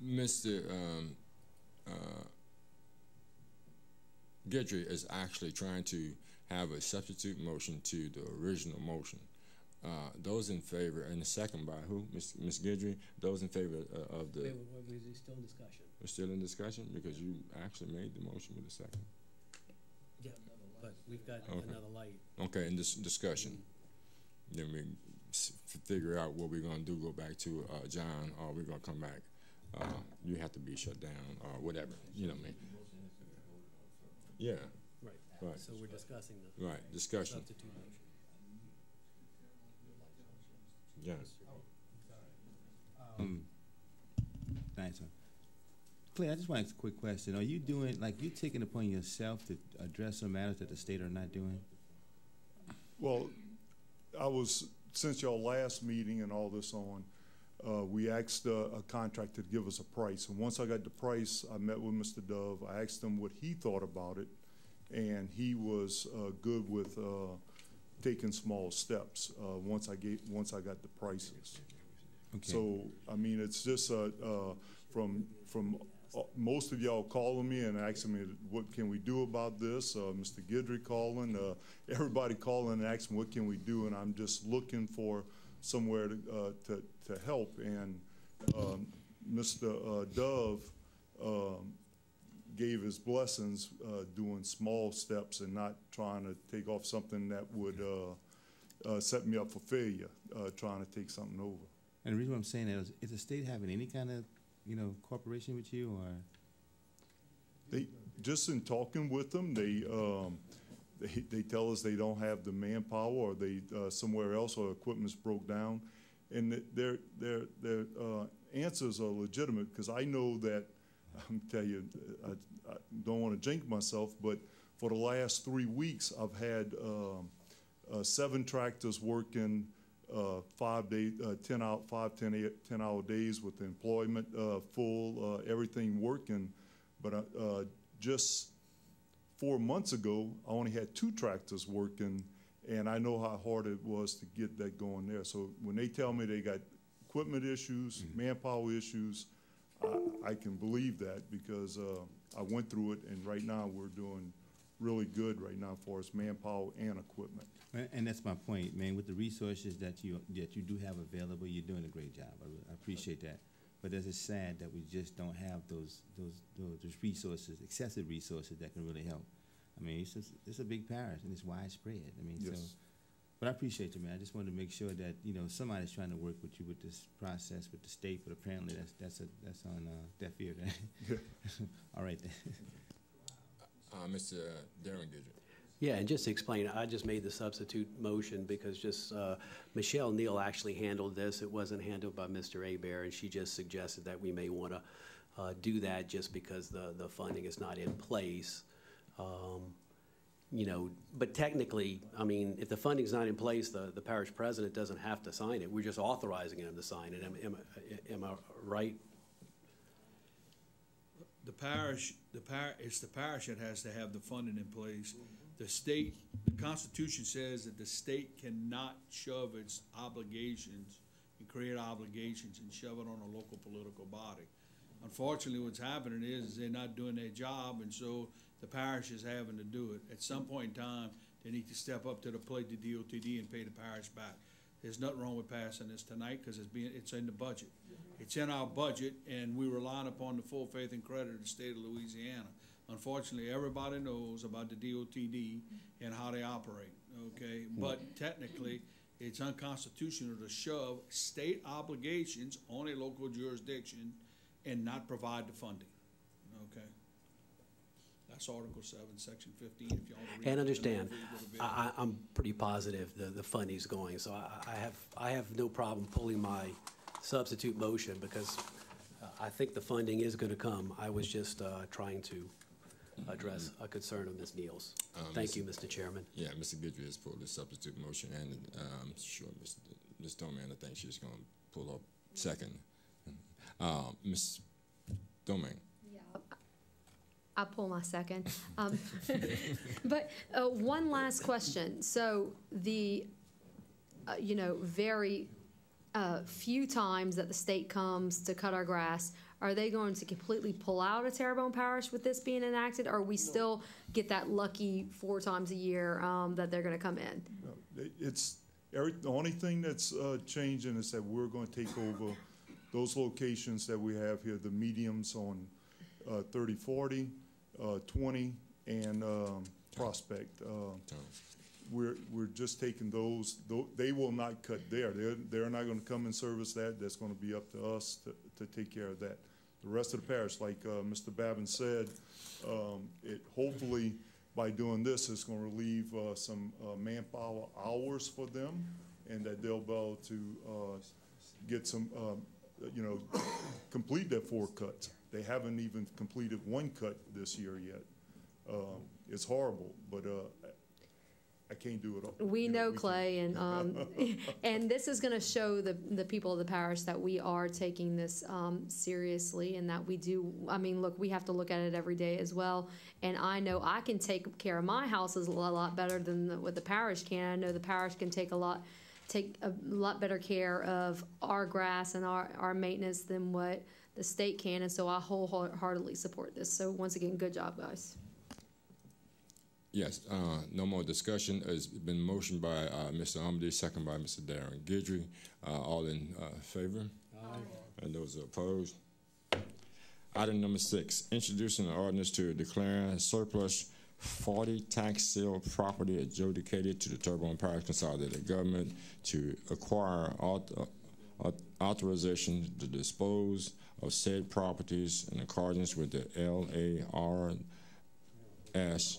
Mr. Guidry is actually trying to have a substitute motion to the original motion. Those in favor, and the second by who? Ms. Guidry? Those in favor of the... Wait, is it still in discussion? We're still in discussion? Because you actually made the motion with the second. Yeah, but we've got another light. Okay, in this discussion. Then we figure out what we're going to do, go back to John, or we're going to come back. You have to be shut down, or whatever. You know what I mean? Yeah. Right. Right. So we're discussing the discussion. substitute motion. Yeah. Nice one. Clay, I just want to ask a quick question. Are you doing, like, you taking upon yourself to address some matters that the state are not doing? Well, since your last meeting and all this on, we asked a contractor to give us a price. And once I got the price, I met with Mr. Dove. I asked him what he thought about it, and he was good with taking small steps once I got the prices. Okay. So I mean, it's just from most of y'all calling me and asking me what can we do about this. Mr. Guidry calling, everybody calling and asking what can we do, and I'm just looking for somewhere to help. And Mr. Dove gave his blessings doing small steps and not trying to take off something that would set me up for failure, trying to take something over. And the reason why I'm saying that is the state having any kind of, cooperation with you, or? They, just in talking with them, they tell us they don't have the manpower, or they somewhere else, or equipment's broke down, and their answers are legitimate, because I know that, I'm tell you, I don't want to jinx myself, but for the last 3 weeks, I've had 7 tractors working 10 hour days with employment full, everything working. But just 4 months ago, I only had 2 tractors working, and I know how hard it was to get that going there. So when they tell me they got equipment issues, manpower issues, I can believe that, because I went through it, and right now we're doing really good right now for us, manpower and equipment. And that's my point, man. With the resources that you do have available, you're doing a great job. I appreciate that. But it's just sad that we just don't have those resources, excessive resources that can really help. I mean, it's a big parish and it's widespread. I mean, yes. So. But I appreciate you, man. I just wanted to make sure that somebody's trying to work with you with this process with the state. But apparently that's on deaf ear. All right then. Mr. Darren Gidget. Yeah, and just to explain, I just made the substitute motion because just Michelle Neal actually handled this. It wasn't handled by Mr. Hebert, and she just suggested that we may want to do that just because the funding is not in place. But technically, I mean, if the funding's not in place, the parish president doesn't have to sign it. We're just authorizing him to sign it. Am I right? It's the parish that has to have the funding in place. The Constitution says that the state cannot shove its obligations and create obligations and shove it on a local political body. Unfortunately, what's happening is they're not doing their job, and so the parish is having to do it. At some point in time, they need to step up to the plate, the DOTD, and pay the parish back. There's nothing wrong with passing this tonight because it's in the budget. It's in our budget, and we rely upon the full faith and credit of the state of Louisiana. Unfortunately, everybody knows about the DOTD and how they operate, okay? But technically, it's unconstitutional to shove state obligations on a local jurisdiction and not provide the funding, okay? That's Article 7, Section 15, if you want to read it. And understand, I'm pretty positive the funding's going, so I have no problem pulling my substitute motion because I think the funding is going to come. I was just trying to address a concern of Ms. Neal's. Thank you, Mr. Chairman. Yeah, Mr. Guidry has pulled the substitute motion, and I'm sure Ms. Doman, I think she's going to pull up second. Ms. Doman. Yeah, I'll pull my second. But one last question. So the, very few times that the state comes to cut our grass, are they going to completely pull out of Terrebonne Parish with this being enacted, or we still get that lucky 4 times a year that they're going to come in? No, The only thing that's changing is that we're going to take over those locations that we have here, the mediums on 3040, 20, and Prospect. We're just taking those. They will not cut there. They're not going to come and service that. That's going to be up to us to take care of that. The rest of the parish, like Mr. Babin said, hopefully by doing this, it's going to relieve some manpower hours for them, and that they'll be able to get some, complete their 4 cuts. They haven't even completed 1 cut this year yet. It's horrible, but I can't do it all. We know, Clay, and and this is going to show the people of the parish that we are taking this seriously, and that we do. I mean, look, we have to look at it every day as well. And I know I can take care of my houses a lot better than what the parish can. I know the parish can take a lot better care of our grass and our maintenance than what the state can. And so I wholeheartedly support this. So once again, good job, guys. Yes, no more discussion. It's been motioned by Mr. Amity, second by Mr. Darren Guidry. All in favor? Aye. And those opposed? Item number 6, introducing an ordinance to declare surplus 40 tax sale property adjudicated to the Terrebonne Parish Consolidated Government to acquire authorization to dispose of said properties in accordance with the LARS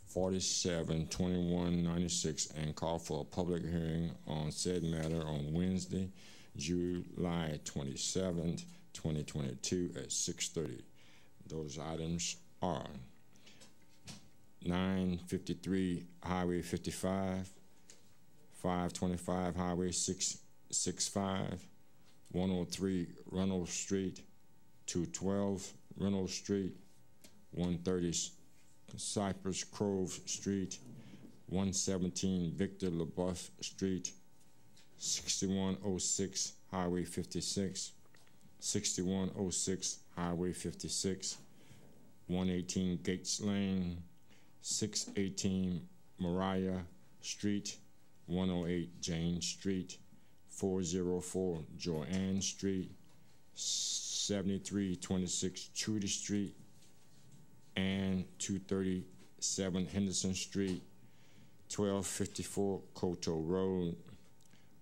472196 and call for a public hearing on said matter on Wednesday, July 27th, 2022 at 6:30. Those items are 953 Highway 55, 525 Highway 665, 103 Reynolds Street, 212 Reynolds Street, 130 Cypress Grove Street, 117 Victor LaBeouf Street, 6106 Highway 56, 6106 Highway 56, 118 Gates Lane, 618 Mariah Street, 108 Jane Street, 404 Joanne Street, 7326 Trudy Street, and 237 Henderson Street, 1254 Coteau Road,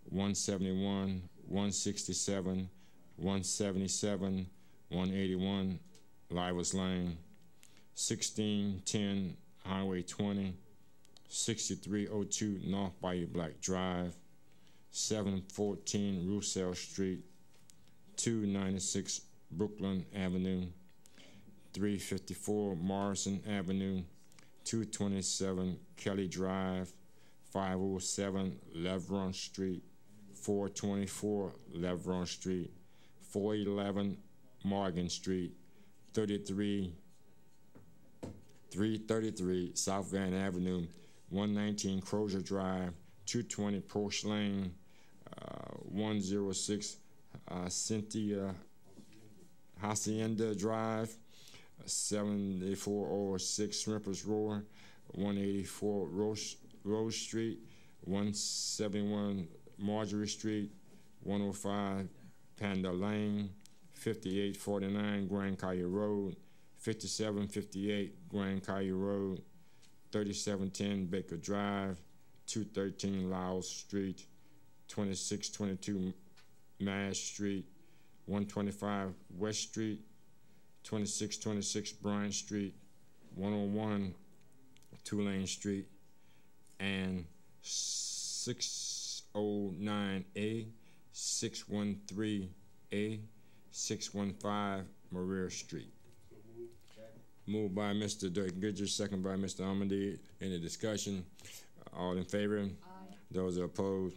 171, 167, 177, 181 Livers Lane, 1610 Highway 20, 6302 North Bayou Black Drive, 714 Roussel Street, 296 Brooklyn Avenue, 354 Morrison Avenue, 227 Kelly Drive, 507 Levron Street, 424 Levron Street, 411 Morgan Street, 333 South Van Avenue, 119 Crozier Drive, 220 Porsche Lane, 106 Cynthia Hacienda Drive, 7406 Shrimpers Roar, 184 Rose Street, 171 Marjorie Street, 105 Panda Lane, 5849 Grand Caillou Road, 5758 Grand Caillou Road, 3710 Baker Drive, 213 Lyles Street, 2622 Mash Street, 125 West Street, 2626 Bryant Street, 101 Tulane Street, and 609A, 613A, 615 Maria Street. Moved by Mr. Goodrich, second by Mr. Amity. Any discussion? All in favor? Aye. Those opposed?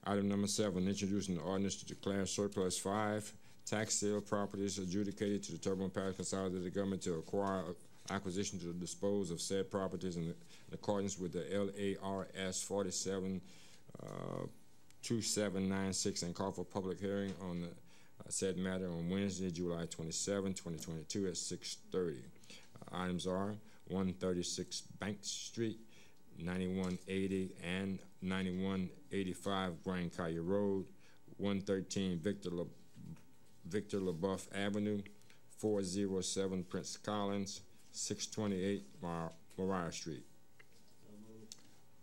Item number 7, introducing the ordinance to declare surplus 5 tax sale properties adjudicated to the Terrebonne Parish Consolidated Government to acquire acquisition to dispose of said properties in accordance with the LARS 472796 and call for public hearing on the said matter on Wednesday, July 27, 2022 at 6:30. Items are 136 Bank Street, 9180 and 9185 Grand Caillou Road, 113 Victor LaBeouf Avenue, 407 Prince Collins, 628 Mariah Street.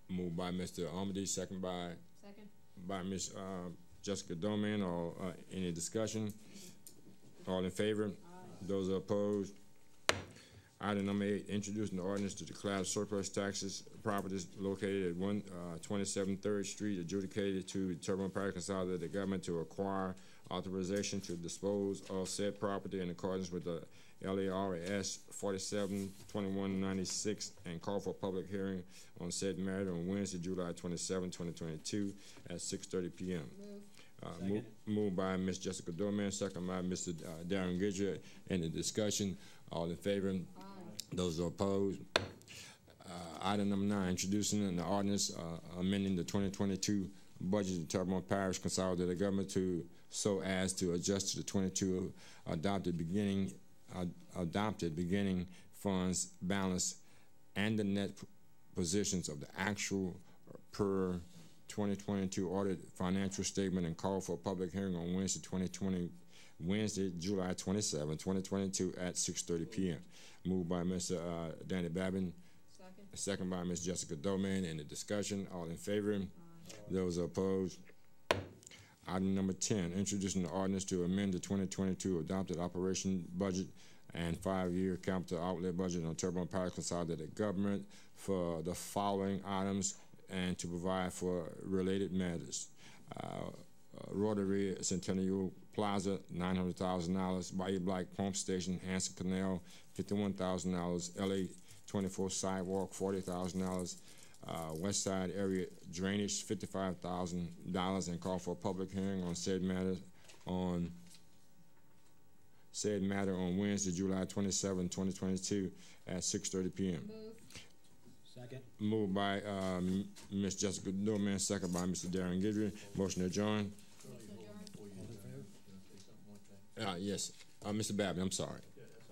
Moved by Mr. Armitage, second by Ms. Jessica Doman. Or any discussion? All in favor? Aye. Those opposed? Item number 8, introducing the ordinance to declare surplus taxes properties located at 127 3rd Street adjudicated to the Terrebonne Parish Consolidated Government to acquire authorization to dispose of said property in accordance with the LARS 47-2196 and call for a public hearing on said matter on Wednesday, July 27, 2022 at 6:30 p.m. Moved by Ms. Jessica Dorman, second by Mr. Darren Gidger. Any discussion? All in favor? Aye. Those are opposed? Item number 9, introducing an ordinance amending the 2022 budget of Terrebonne Parish Consolidated Government so as to adjust to the 22 adopted beginning funds balance and the net positions of the actual per 2022 audit financial statement and call for a public hearing on Wednesday, July 27, 2022 at 6:30 p.m. Moved by Mr. Danny Babin. Second by Ms. Jessica Doman. Any discussion? All in favor? Aye. Those opposed? Item number 10, introducing the ordinance to amend the 2022 adopted operation budget and 5-year capital outlay budget on Terrebonne Parish Consolidated Government for the following items and to provide for related matters. Rotary Centennial Plaza, $900,000. Bayou Black Pump Station, Hanson Canal, $51,000. LA 24 Sidewalk, $40,000. West Side Area Drainage, $55,000, and call for a public hearing on said matter on Wednesday, July 27, 2022 at 6:30 p.m. Second. Moved by Ms. Jessica Dorman, second by Mr. Darren Gidry. Motion to adjourn. Yes, Mr. Babin, I'm sorry. Yeah, that's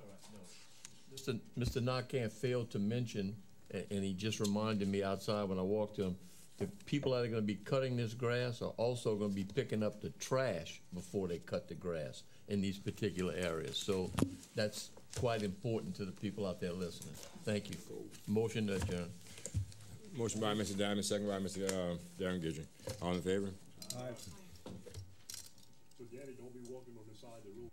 all right. No. Mr. Narcan failed to mention, and he just reminded me outside when I walked to him, the people that are going to be cutting this grass are also going to be picking up the trash before they cut the grass in these particular areas. So that's quite important to the people out there listening. Thank you. Motion to adjourn. Motion by Mr. Diamond, second by Mr. Darren Gidry. All in favor? Aye. So, Daddy, don't be walking on the side of the road.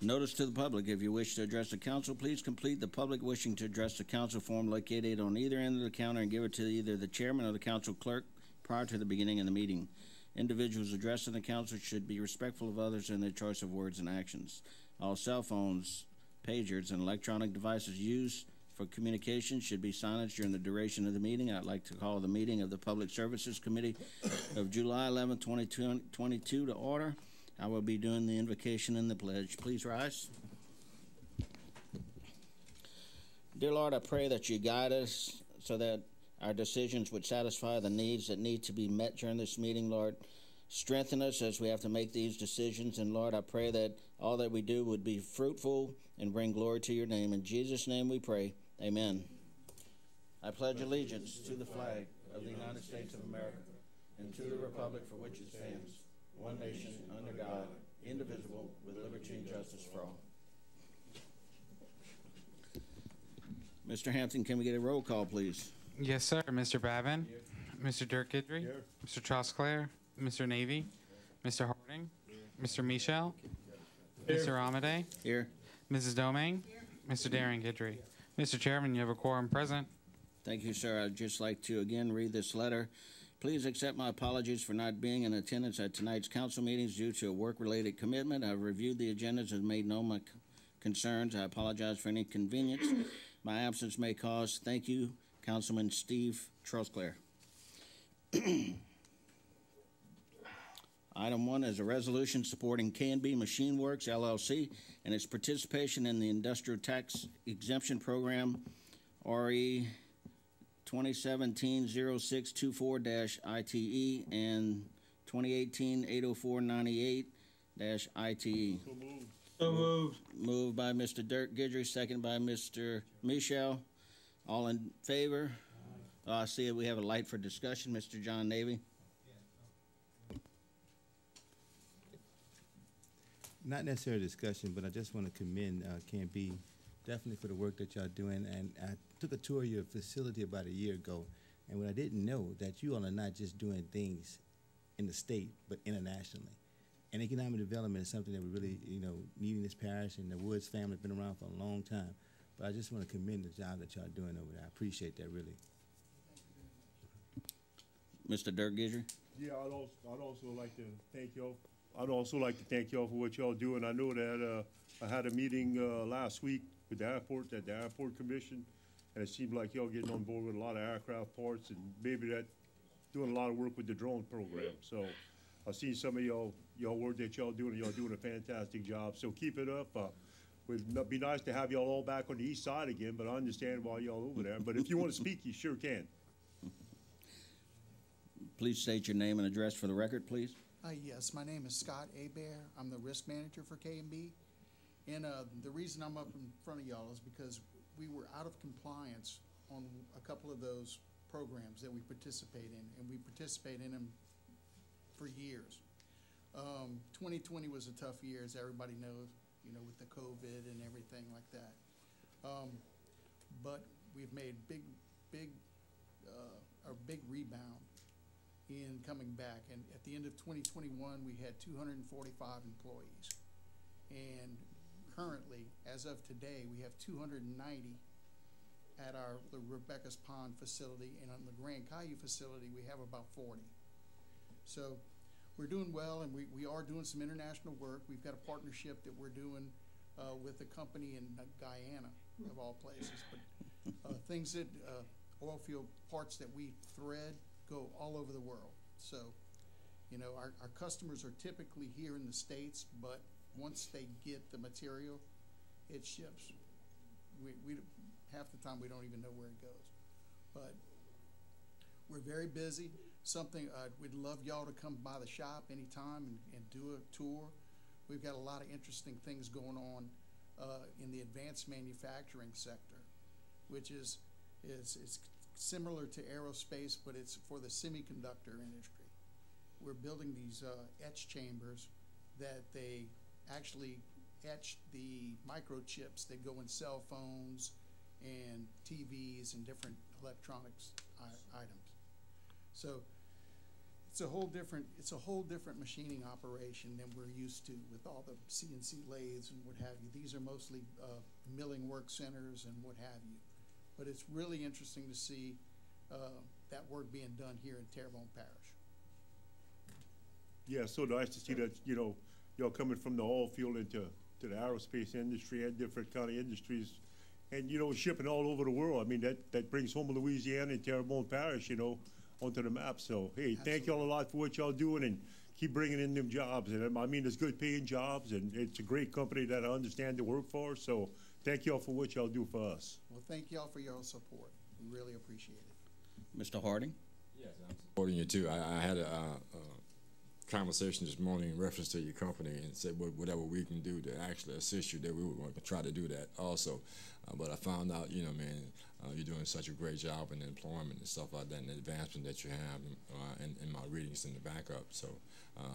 Notice to the public, if you wish to address the council, please complete the public wishing to address the council form located on either end of the counter and give it to either the chairman or the council clerk prior to the beginning of the meeting. Individuals addressing the council should be respectful of others in their choice of words and actions. All cell phones, pagers, and electronic devices used for communication should be silenced during the duration of the meeting. I'd like to call the meeting of the Public Services Committee of July 11, 2022 to order. I will be doing the invocation and the pledge. Please rise. Dear Lord, I pray that you guide us so that our decisions would satisfy the needs that need to be met during this meeting, Lord. Strengthen us as we have to make these decisions. And Lord, I pray that all that we do would be fruitful and bring glory to your name. In Jesus' name we pray. Amen. I pledge allegiance to the flag of the United States of America and to the republic for which it stands, one nation, under God, indivisible, with liberty and justice for all. Mr. Hampton, can we get a roll call, please? Yes, sir. Mr. Babin, Mr. Dirk Guidry, Mr. Trosclair, Mr. Navy, Mr. Harding, Mr. Michel, Mr. Amade, Here. Mrs. Domain, Mr. Darren Guidry. Mr. Chairman, you have a quorum present. Thank you, sir. I'd just like to again read this letter. Please accept my apologies for not being in attendance at tonight's council meetings due to a work-related commitment. I've reviewed the agendas and made known my concerns. I apologize for any inconvenience my absence may cause. Thank you, Councilman Steve Trosclair. Item 1 is a resolution supporting K&B Machine Works, LLC, and its participation in the Industrial Tax Exemption Program, RE 2017-0624-ITE and 2018-80498-ITE. So moved. Moved by Mr. Dirk Guidry, second by Mr. Michel. All in favor? I see we have a light for discussion. Mr. John Navy. Not necessarily a discussion, but I just want to commend K&B definitely for the work that y'all doing. And I took a tour of your facility about a year ago, and what I didn't know that you all are not just doing things in the state, but internationally. And economic development is something that we really, need in this parish, and the Woods family have been around for a long time. But I just want to commend the job that y'all doing over there. I appreciate that, really. Mr. Dirk Guidry. Yeah, I'd also like to thank y'all. I'd also like to thank y'all for what y'all do. And I know that I had a meeting last week with the airport, at the airport commission, and it seemed like y'all getting on board with a lot of aircraft parts, and maybe that doing a lot of work with the drone program. So I've seen some of y'all work that y'all doing, and y'all doing a fantastic job. So keep it up. Would be nice to have y'all all back on the east side again, but I understand why y'all over there. But if you want to speak, you sure can. Please state your name and address for the record, please. Yes, my name is Scott Abear. I'm the risk manager for K&B. And the reason I'm up in front of y'all is because we were out of compliance on a couple of those programs that we participate in, and we participate in them for years. 2020 was a tough year, as everybody knows, with the COVID and everything like that. But we've made a big rebound in coming back, and at the end of 2021 we had 245 employees, and currently, as of today, we have 290 at the Rebecca's Pond facility, and on the Grand Caillou facility we have about 40. So we're doing well, and we are doing some international work. We've got a partnership that we're doing with a company in Guyana, of all places, but things that oil field parts that we thread go all over the world. So, our customers are typically here in the States, but once they get the material, it ships. We half the time we don't even know where it goes. But we're very busy. We'd love y'all to come by the shop anytime and do a tour. We've got a lot of interesting things going on in the advanced manufacturing sector, which is similar to aerospace, but it's for the semiconductor industry. We're building these etch chambers that they actually etch the microchips that go in cell phones and TVs and different electronics items. So it's a whole different machining operation than we're used to with all the CNC lathes and what have you. These are mostly milling work centers and what have you. But it's really interesting to see that work being done here in Terrebonne Parish. Yeah, so nice to see that, y'all coming from the oil field into the aerospace industry and different kind of industries, and, shipping all over the world. I mean, that brings home Louisiana and Terrebonne Parish, onto the map. So, hey, thank y'all a lot for what y'all doing, and keep bringing in them jobs. And I mean, it's good paying jobs, and it's a great company that I understand to work for. So thank y'all for what y'all do for us. Well, thank y'all for your support. We really appreciate it. Mr. Harding? Yes, I'm supporting you too. I had a conversation this morning in reference to your company and said whatever we can do to actually assist you, that we would want to try to do that also. But I found out, you're doing such a great job in employment and stuff like that, and the advancement that you have in my readings in the backup. So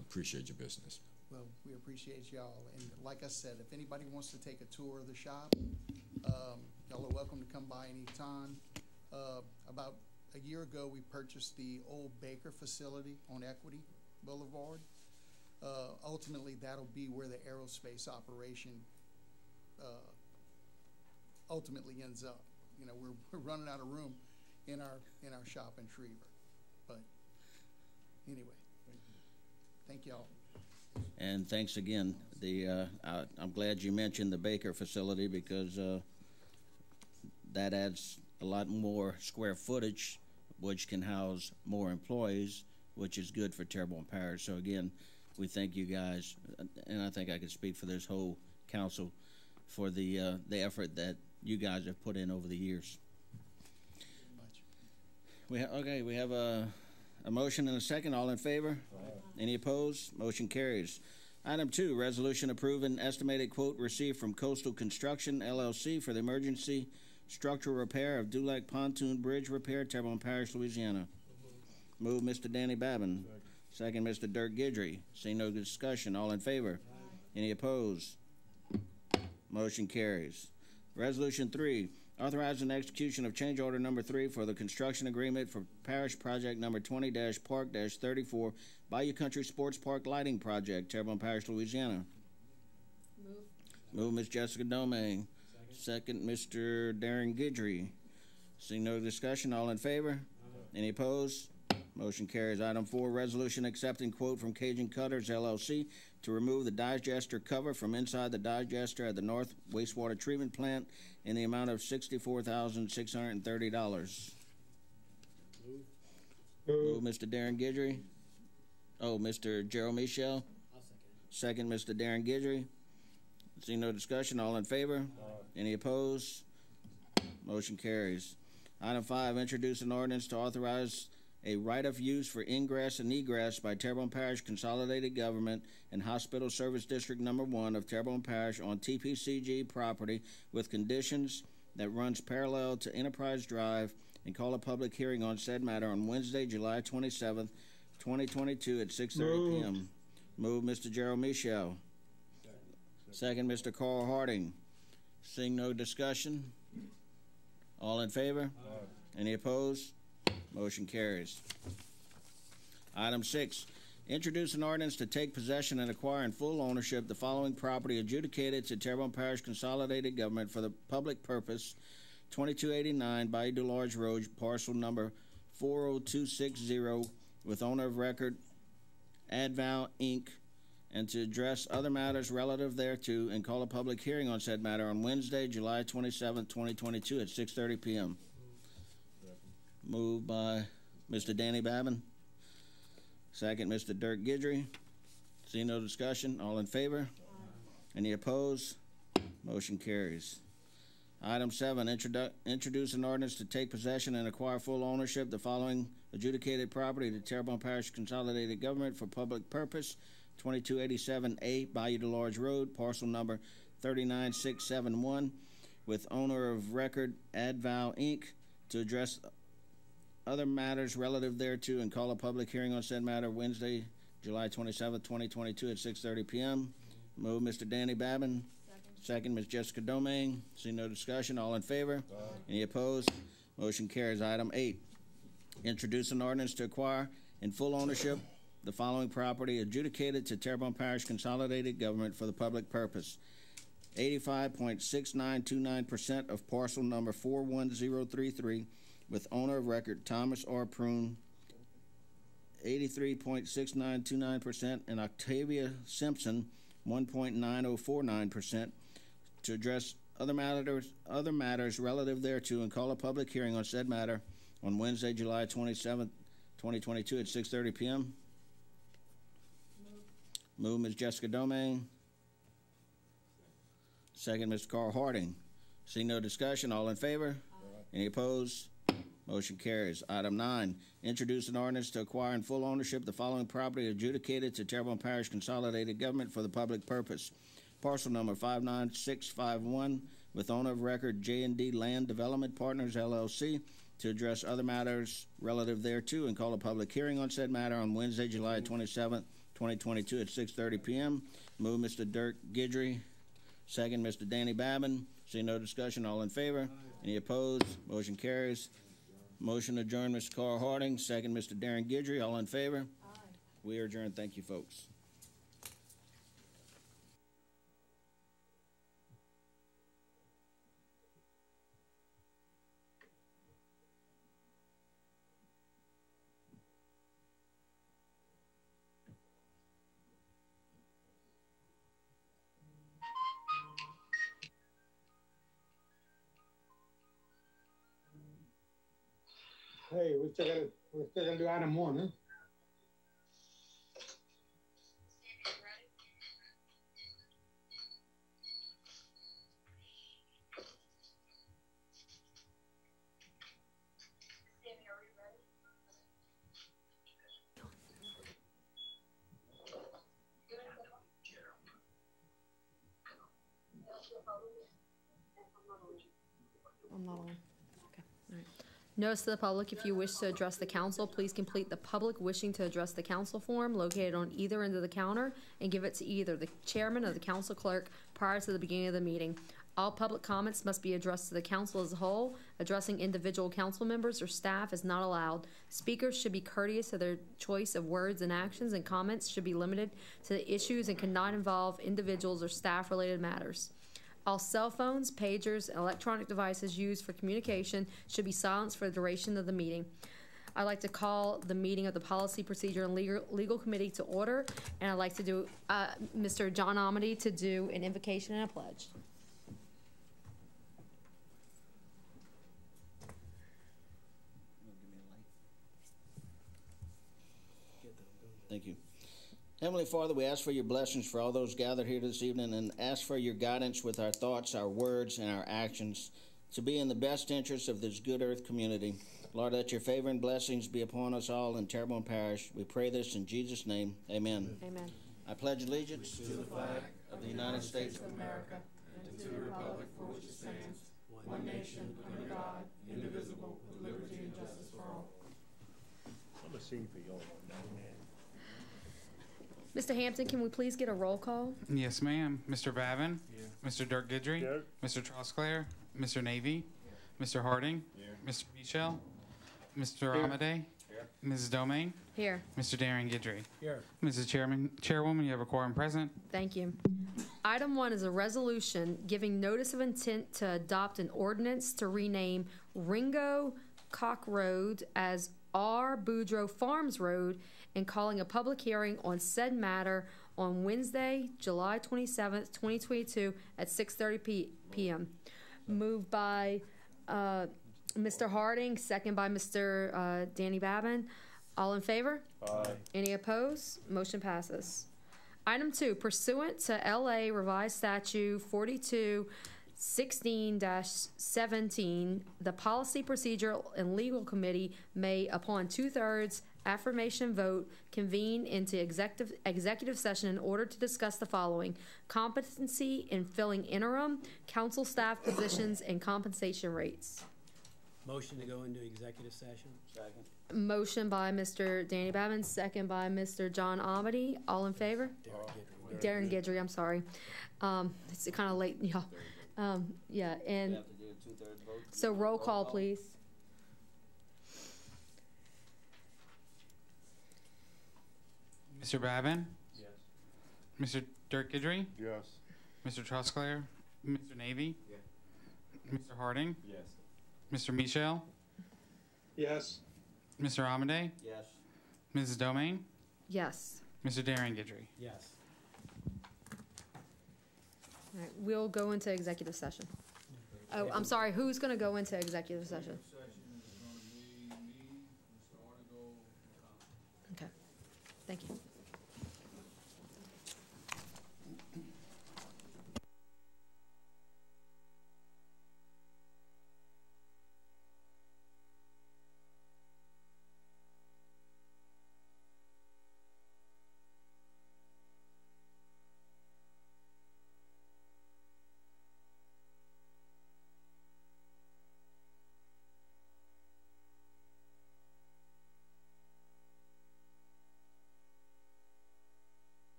appreciate your business. Well, we appreciate y'all. And like I said, if anybody wants to take a tour of the shop, Y'all are welcome to come by anytime. About a year ago, we purchased the old Baker facility on Equity Boulevard. Ultimately, that'll be where the aerospace operation ultimately ends up. You know, we're running out of room in our shop in Schriever. But anyway, thank y'all. And thanks again. I'm glad you mentioned the Baker facility because that adds a lot more square footage, which can house more employees, which is good for Terrebonne Parish. So again, we thank you guys, and I think I could speak for this whole council for the effort that you guys have put in over the years. We have a motion and a second. All in favor? Any opposed? Motion carries. Item 2, resolution approving estimated quote received from Coastal Construction, LLC for the emergency structural repair of Dulac Pontoon Bridge repair, Terrebonne Parish, Louisiana. Move Mr. Danny Babin. Second, Mr. Dirk Guidry. Seeing no discussion, all in favor? Any opposed? Motion carries. Resolution 3, authorizing execution of change order number 3 for the construction agreement for Parish Project number 20-Park-34 Bayou Country Sports Park Lighting Project, Terrebonne Parish, Louisiana. Move Ms. Jessica Domingue. Second, Mr. Darren Guidry. Seeing no discussion, all in favor? Any opposed? Motion carries. Item 4, resolution accepting quote from Cajun Cutters, LLC to remove the digester cover from inside the digester at the North Wastewater Treatment Plant in the amount of $64,630. Move Mr. Darren Guidry. Oh, Mr. Gerald Michel. Second, Mr. Darren Guidry. Seeing no discussion, all in favor? Any opposed? Motion carries. Item 5, introduce an ordinance to authorize a right of use for ingress and egress by Terrebonne Parish Consolidated Government and Hospital Service District Number 1 of Terrebonne Parish on TPCG property with conditions that runs parallel to Enterprise Drive, and call a public hearing on said matter on Wednesday, July 27th, 2022 at 6:30 p.m. Move Mr. Gerald Michel. Second, Mr. Carl Harding. Seeing no discussion, all in favor? Any opposed? Motion carries. Item 6, introduce an ordinance to take possession and acquire in full ownership the following property adjudicated to Terrebonne Parish Consolidated Government for the public purpose, 2289 Bayou DeLarge Road, parcel number 40260, with owner of record Adval Inc., and to address other matters relative thereto, and call a public hearing on said matter on Wednesday, July 27, 2022 at 6:30 p.m. Moved by Mr. Danny Babin. Second, Mr. Dirk Guidry. Seeing no discussion, all in favor? Any opposed? Motion carries. Item 7, introduce an ordinance to take possession and acquire full ownership the following adjudicated property to Terrebonne Parish Consolidated Government for public purpose, 2287A Bayou DeLarge Road, parcel number 39671, with owner of record Adval Inc., to address other matters relative thereto, and call a public hearing on said matter Wednesday, July 27, 2022 at 6:30 p.m. Move Mr. Danny Babin. Second, Ms. Jessica Domingue. See no discussion, all in favor? Any opposed? Motion carries. Item 8, introduce an ordinance to acquire in full ownership the following property adjudicated to Terrebonne Parish Consolidated Government for the public purpose, 85.6929% of parcel number 41033, with owner of record Thomas R. Prune, 83.6929%, and Octavia Simpson, 1.9049%, to address other matters relative thereto, and call a public hearing on said matter on Wednesday, July 27th, 2022 at 6:30 p.m. Move Ms. Jessica Domingue. Second, Mr. Carl Harding. See no discussion, all in favor? Any opposed? Motion carries. Item 9, introduce an ordinance to acquire in full ownership the following property adjudicated to Terrebonne Parish Consolidated Government for the public purpose, parcel number 59651, with owner of record J&D Land Development Partners, LLC, to address other matters relative thereto, and call a public hearing on said matter on Wednesday, July 27th, 2022 at 6:30 p.m. Move Mr. Dirk Guidry. second Mr. Danny Babin. Seeing no discussion, all in favor? Any opposed? Motion carries. Motion adjourned, Mr. Carl Harding, second Mr. Darren Guidry. All in favor? Aye. We are adjourned. Thank you, folks. Hey, we're still gonna do item 1, huh? I'm not on. Okay. All right. Notice to the public, if you wish to address the council, please complete the public wishing to address the council form located on either end of the counter and give it to either the chairman or the council clerk prior to the beginning of the meeting. All public comments must be addressed to the council as a whole. Addressing individual council members or staff is not allowed. Speakers should be courteous of their choice of words and actions, and comments should be limited to the issues and cannot involve individuals or staff-related matters. All cell phones, pagers, and electronic devices used for communication should be silenced for the duration of the meeting. I'd like to call the meeting of the Policy, Procedure, and Legal Committee to order, and I'd like to do Mr. John Amity to do an invocation and a pledge. Thank you. Heavenly Father, we ask for your blessings for all those gathered here this evening, and ask for your guidance with our thoughts, our words, and our actions to be in the best interest of this good earth community. Lord, let your favor and blessings be upon us all in Terrebonne Parish. We pray this in Jesus' name. Amen. Amen. I pledge allegiance to the flag of the United States of America and to the republic for which it stands, one nation, under God, indivisible, with liberty and justice for all. I'm a sing for y'all. Mr. Hampton, can we please get a roll call? Yes, ma'am. Mr. Babin? Here. Mr. Dirk Guidry? Here. Mr. Trosclair? Mr. Navy? Here. Mr. Harding? Here. Mr. Michel? Mr. Here. Amade? Here. Mrs. Domain? Here. Mr. Darren Guidry? Here. Mrs. Chairwoman, you have a quorum present. Thank you. Item 1 is a resolution giving notice of intent to adopt an ordinance to rename Ringo Cock Road as R. Boudreau Farms Road and calling a public hearing on said matter on Wednesday, July 27th, 2022 at 6:30 p.m. Moved by Mr. Harding, second by Mr. Danny Babin. All in favor? Aye. Any opposed? Motion passes. Item 2, pursuant to LA Revised Statute 4216-17, the Policy, Procedure, and Legal Committee may, upon 2/3 affirmation vote, convene into executive session in order to discuss the following: competency in filling interim council staff positions and compensation rates. Motion to go into executive session. Second. Motion by Mr. Danny Babin, second by Mr. John Amity. All in favor? Darren Guidry, I'm sorry. It's kind of late, y'all. Yeah, and so roll call, please. Mr. Babin? Yes. Mr. Dirk Guidry? Yes. Mr. Trosclair? Mr. Navy? Yes. Mr. Harding? Yes. Mr. Michel? Yes. Mr. Amade? Yes. Mrs. Domain? Yes. Mr. Darren Guidry? Yes. All right, we'll go into executive session. Oh, I'm sorry, who's going to go into executive session? Okay, thank you.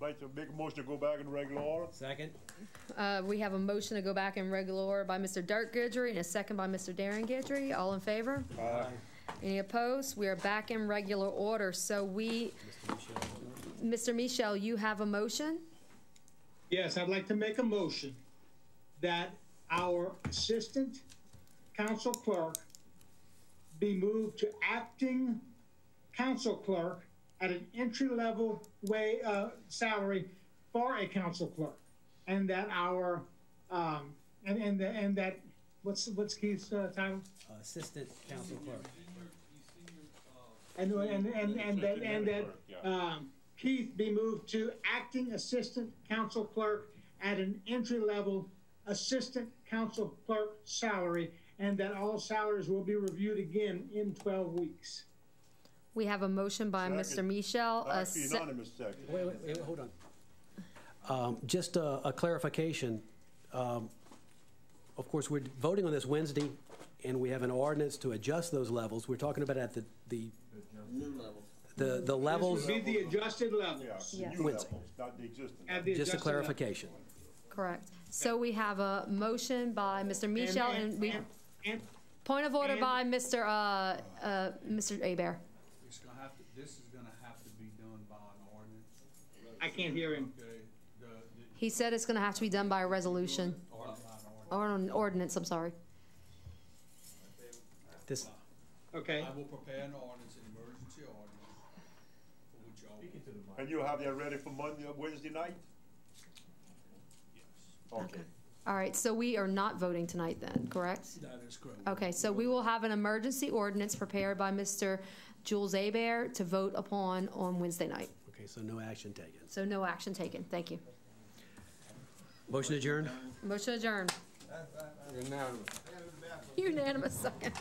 like to make a motion to go back in regular order. Second. We have a motion to go back in regular order by Mr. Dirk Guidry and a second by Mr. Darren Guidry. All in favor? Aye. Any opposed? We are back in regular order. So Mr. Michel, you have a motion? Yes, I'd like to make a motion that our assistant council clerk be moved to acting council clerk at an entry-level salary for a council clerk, and that our and that what's Keith's title? Assistant council clerk. And that Keith be moved to acting assistant council clerk at an entry-level assistant council clerk salary, and that all salaries will be reviewed again in 12 weeks. We have a motion by Mr. Michel. Unanimous second. Wait, hold on. Just a clarification. Of course, we're voting on this Wednesday, and we have an ordinance to adjust those levels. We're talking about at the new levels. The levels. This would be the adjusted levels. Yeah, new levels, not the existing. Just a clarification. Correct. So we have a motion by Mr. Michel, and point of order by Mr. Hebert. This is gonna have to be done by an ordinance. I can't hear him. Okay. He said it's going to have to be done by a resolution. Or an ordinance, I'm sorry. Okay. I will prepare an ordinance, an emergency ordinance, for which y'all. And you'll have that ready for Wednesday night? Yes. Okay. All right, so we are not voting tonight then, correct? That is correct. Okay, so we will have an emergency ordinance prepared by Mr. Jules Hebert to vote upon on Wednesday night. Okay, so no action taken. So no action taken. Thank you. Motion adjourned. Motion adjourned. Unanimous. Unanimous second.